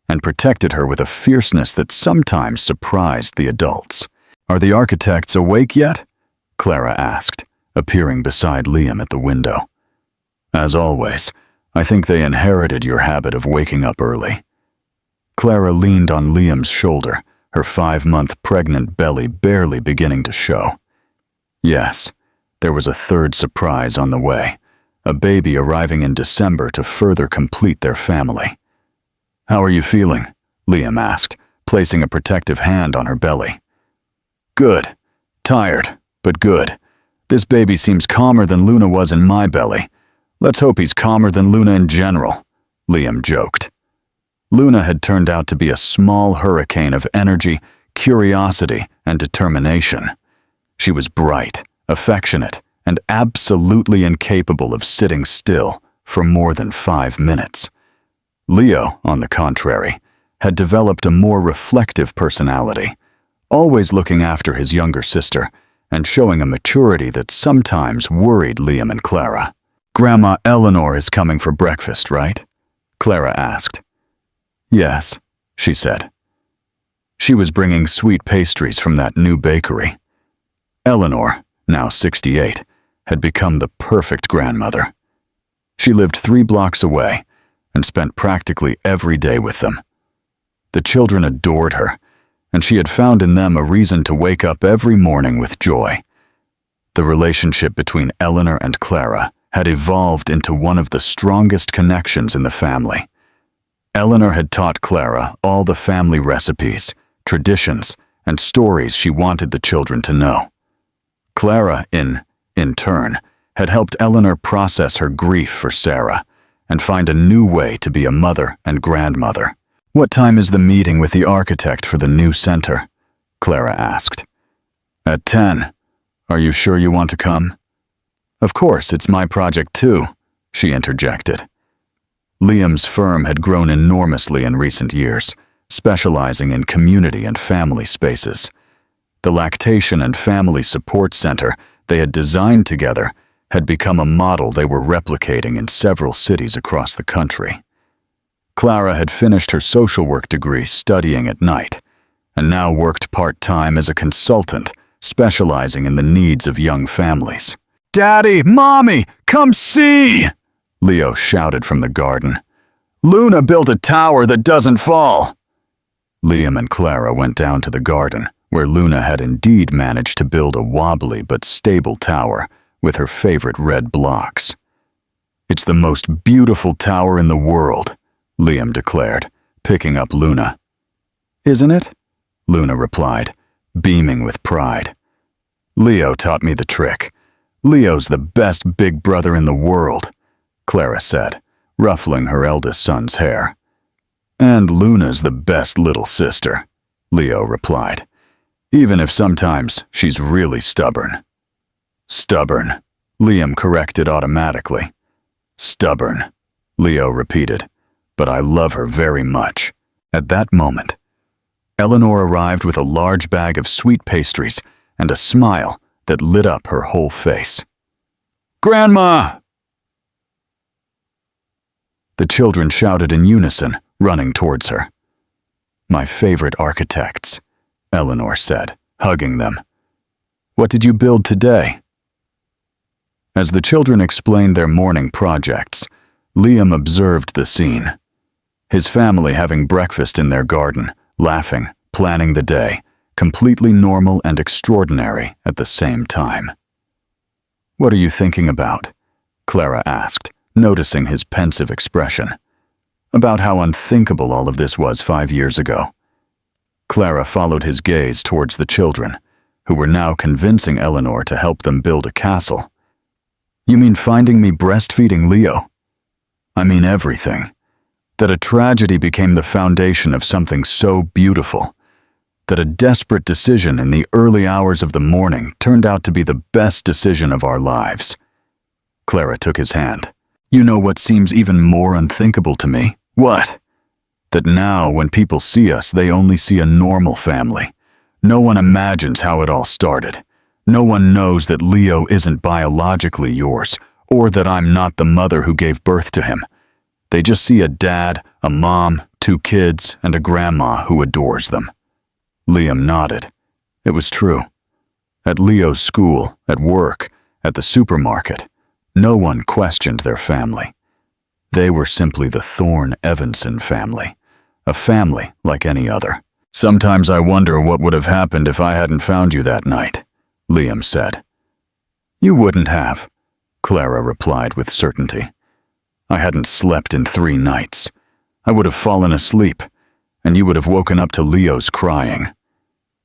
and protected her with a fierceness that sometimes surprised the adults. "Are the architects awake yet?" Clara asked, appearing beside Liam at the window. "As always, I think they inherited your habit of waking up early." Clara leaned on Liam's shoulder, her 5-month pregnant belly barely beginning to show. Yes, there was a third surprise on the way, a baby arriving in December to further complete their family. "How are you feeling?" Liam asked, placing a protective hand on her belly. Good. Tired, but good. This baby seems calmer than Luna was in my belly. Let's hope he's calmer than Luna in general, Liam joked. Luna had turned out to be a small hurricane of energy, curiosity, and determination. She was bright, affectionate, and absolutely incapable of sitting still for more than 5 minutes. Leo, on the contrary, had developed a more reflective personality, always looking after his younger sister and showing a maturity that sometimes worried Liam and Clara. "Grandma Eleanor is coming for breakfast, right?" Clara asked. "Yes," she said. She was bringing sweet pastries from that new bakery. Eleanor, now 68, had become the perfect grandmother. She lived 3 blocks away and spent practically every day with them. The children adored her, and she had found in them a reason to wake up every morning with joy. The relationship between Eleanor and Clara had evolved into one of the strongest connections in the family. Eleanor had taught Clara all the family recipes, traditions, and stories she wanted the children to know. Clara, in turn, had helped Eleanor process her grief for Sarah and find a new way to be a mother and grandmother. "What time is the meeting with the architect for the new center?" Clara asked. "At 10. Are you sure you want to come?" "Of course, it's my project too," she interjected. Liam's firm had grown enormously in recent years, specializing in community and family spaces. The Lactation and Family Support Center they had designed together had become a model they were replicating in several cities across the country. Clara had finished her social work degree studying at night, and now worked part-time as a consultant, specializing in the needs of young families. "Daddy, Mommy, come see!" Leo shouted from the garden. "Luna built a tower that doesn't fall." Liam and Clara went down to the garden, where Luna had indeed managed to build a wobbly but stable tower with her favorite red blocks. "It's the most beautiful tower in the world," Liam declared, picking up Luna. "Isn't it?" Luna replied, beaming with pride. "Leo taught me the trick. Leo's the best big brother in the world," Clara said, ruffling her eldest son's hair. "And Luna's the best little sister," Leo replied, "even if sometimes she's really stubborn." "Stubborn," Liam corrected automatically. "Stubborn," Leo repeated, "but I love her very much." At that moment, Eleanor arrived with a large bag of sweet pastries and a smile that lit up her whole face. "Grandma!" The children shouted in unison, running towards her. "My favorite architects," Eleanor said, hugging them. "What did you build today?" As the children explained their morning projects, Liam observed the scene. His family having breakfast in their garden, laughing, planning the day, completely normal and extraordinary at the same time. "What are you thinking about?" Clara asked, noticing his pensive expression. "About how unthinkable all of this was 5 years ago." Clara followed his gaze towards the children, who were now convincing Eleanor to help them build a castle. "You mean finding me breastfeeding Leo?" "I mean everything. That a tragedy became the foundation of something so beautiful. That a desperate decision in the early hours of the morning turned out to be the best decision of our lives." Clara took his hand. "You know what seems even more unthinkable to me?" "What?" "That now, when people see us, they only see a normal family. No one imagines how it all started. No one knows that Leo isn't biologically yours, or that I'm not the mother who gave birth to him. They just see a dad, a mom, 2 kids, and a grandma who adores them." Liam nodded. It was true. At Leo's school, at work, at the supermarket, no one questioned their family. They were simply the Thorne Evanson family, a family like any other. "Sometimes I wonder what would have happened if I hadn't found you that night," Liam said. "You wouldn't have," Clara replied with certainty. "I hadn't slept in 3 nights. I would have fallen asleep, and you would have woken up to Leo's crying.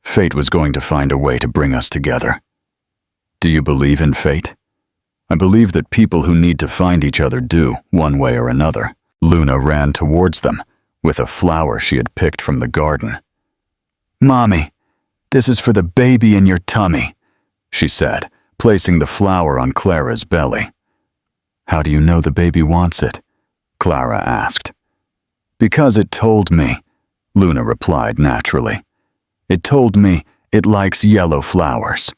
Fate was going to find a way to bring us together. Do you believe in fate? I believe that people who need to find each other do, one way or another. Luna ran towards them, with a flower she had picked from the garden. "Mommy, this is for the baby in your tummy," she said, placing the flower on Clara's belly. "How do you know the baby wants it?" Clara asked. "Because it told me," Luna replied naturally. "It told me it likes yellow flowers."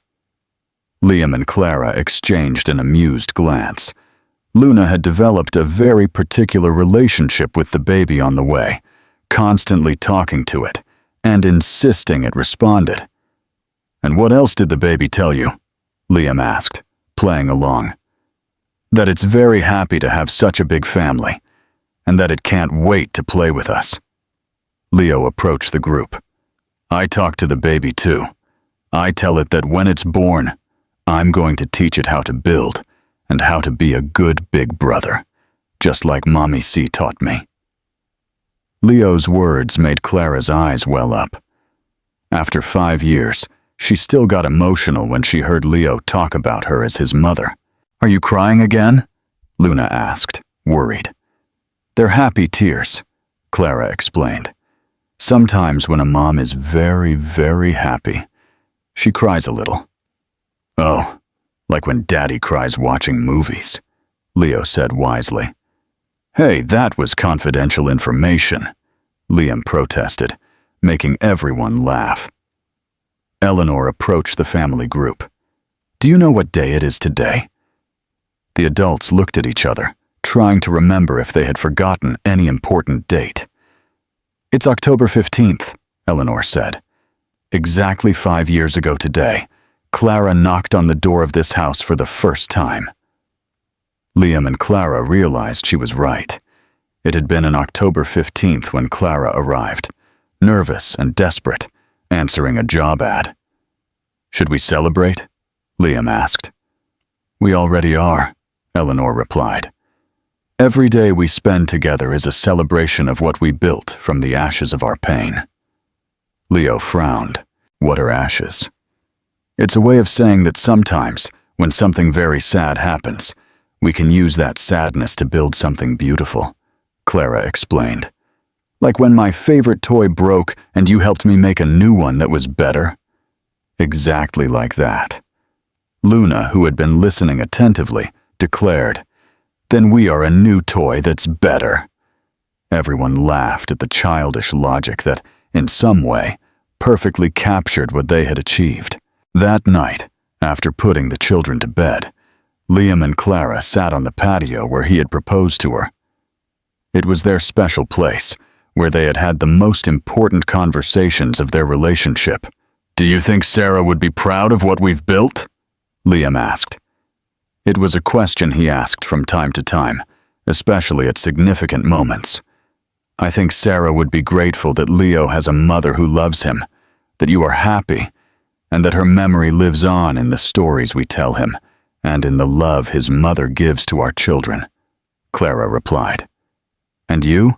Liam and Clara exchanged an amused glance. Luna had developed a very particular relationship with the baby on the way, constantly talking to it and insisting it responded. "And what else did the baby tell you?" Liam asked, playing along. "That it's very happy to have such a big family, and that it can't wait to play with us." Leo approached the group. "I talk to the baby too. I tell it that when it's born, I'm going to teach it how to build and how to be a good big brother, just like Mommy C taught me." Leo's words made Clara's eyes well up. After 5 years, she still got emotional when she heard Leo talk about her as his mother. "Are you crying again?" Luna asked, worried. "They're happy tears," Clara explained. "Sometimes when a mom is very, very happy, she cries a little." "Oh, like when Daddy cries watching movies," Leo said wisely. "Hey, that was confidential information," Liam protested, making everyone laugh. Eleanor approached the family group. "Do you know what day it is today?" The adults looked at each other, trying to remember if they had forgotten any important date. "It's October 15th, Eleanor said. "Exactly 5 years ago today, Clara knocked on the door of this house for the first time." Liam and Clara realized she was right. It had been on October 15th when Clara arrived, nervous and desperate, answering a job ad. "Should we celebrate?" Liam asked. "We already are," Eleanor replied. "Every day we spend together is a celebration of what we built from the ashes of our pain." Leo frowned. "What are ashes?" "It's a way of saying that sometimes, when something very sad happens, we can use that sadness to build something beautiful," Clara explained. "Like when my favorite toy broke and you helped me make a new one that was better." Exactly like that. Luna, who had been listening attentively, declared, "Then we are a new toy that's better." Everyone laughed at the childish logic that, in some way, perfectly captured what they had achieved. That night, after putting the children to bed, Liam and Clara sat on the patio where he had proposed to her. It was their special place, where they had had the most important conversations of their relationship. "Do you think Sarah would be proud of what we've built?" Liam asked. It was a question he asked from time to time, especially at significant moments. "I think Sarah would be grateful that Leo has a mother who loves him, that you are happy, and that her memory lives on in the stories we tell him and in the love his mother gives to our children," Clara replied. "And you?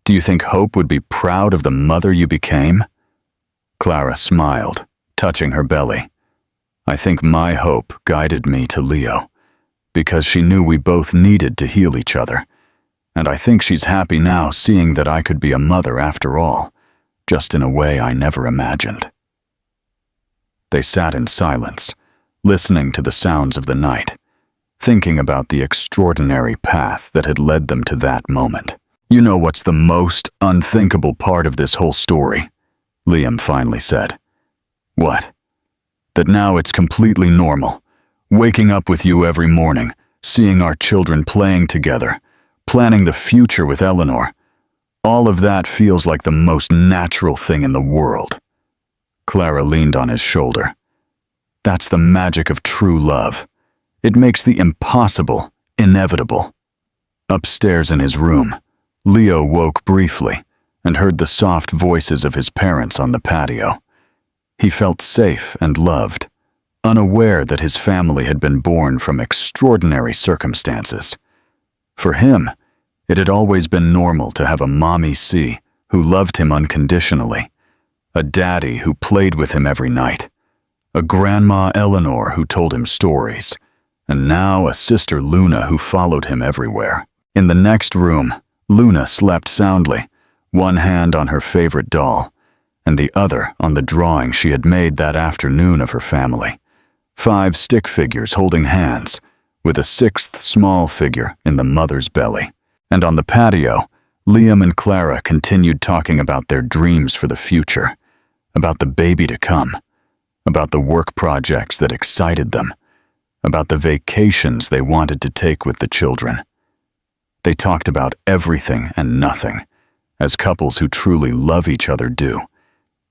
Do you think Hope would be proud of the mother you became?" Clara smiled, touching her belly. "I think my Hope guided me to Leo, because she knew we both needed to heal each other, and I think she's happy now seeing that I could be a mother after all, just in a way I never imagined." They sat in silence, listening to the sounds of the night, thinking about the extraordinary path that had led them to that moment. "You know what's the most unthinkable part of this whole story?" Liam finally said. "What?" "That now it's completely normal, waking up with you every morning, seeing our children playing together, planning the future with Eleanor. All of that feels like the most natural thing in the world." Clara leaned on his shoulder. "That's the magic of true love. It makes the impossible inevitable." Upstairs in his room, Leo woke briefly and heard the soft voices of his parents on the patio. He felt safe and loved, unaware that his family had been born from extraordinary circumstances. For him, it had always been normal to have a Mommy C who loved him unconditionally, a daddy who played with him every night, a grandma Eleanor who told him stories, and now a sister Luna who followed him everywhere. In the next room, Luna slept soundly, one hand on her favorite doll, and the other on the drawing she had made that afternoon of her family. 5 stick figures holding hands, with a 6th small figure in the mother's belly. And on the patio, Liam and Clara continued talking about their dreams for the future, about the baby to come, about the work projects that excited them, about the vacations they wanted to take with the children. They talked about everything and nothing, as couples who truly love each other do,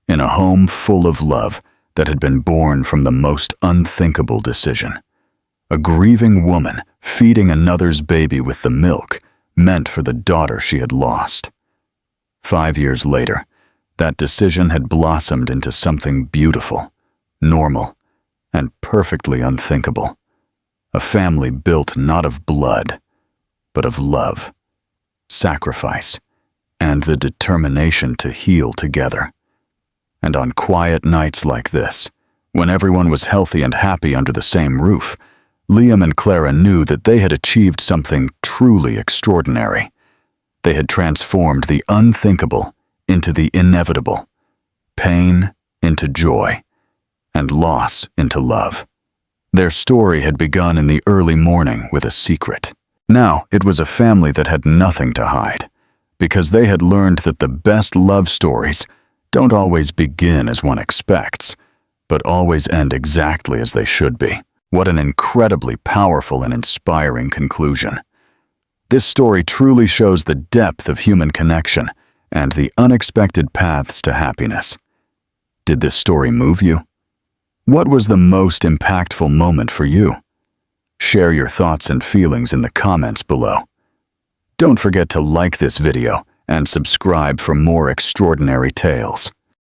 in a home full of love that had been born from the most unthinkable decision. A grieving woman feeding another's baby with the milk meant for the daughter she had lost. 5 years later, that decision had blossomed into something beautiful, normal, and perfectly unthinkable. A family built not of blood, but of love, sacrifice, and the determination to heal together. And on quiet nights like this, when everyone was healthy and happy under the same roof, Liam and Clara knew that they had achieved something truly extraordinary. They had transformed the unthinkable into the inevitable, pain into joy, and loss into love. Their story had begun in the early morning with a secret. Now it was a family that had nothing to hide, because they had learned that the best love stories don't always begin as one expects, but always end exactly as they should be. What an incredibly powerful and inspiring conclusion. This story truly shows the depth of human connection and the unexpected paths to happiness. Did this story move you? What was the most impactful moment for you? Share your thoughts and feelings in the comments below. Don't forget to like this video and subscribe for more extraordinary tales.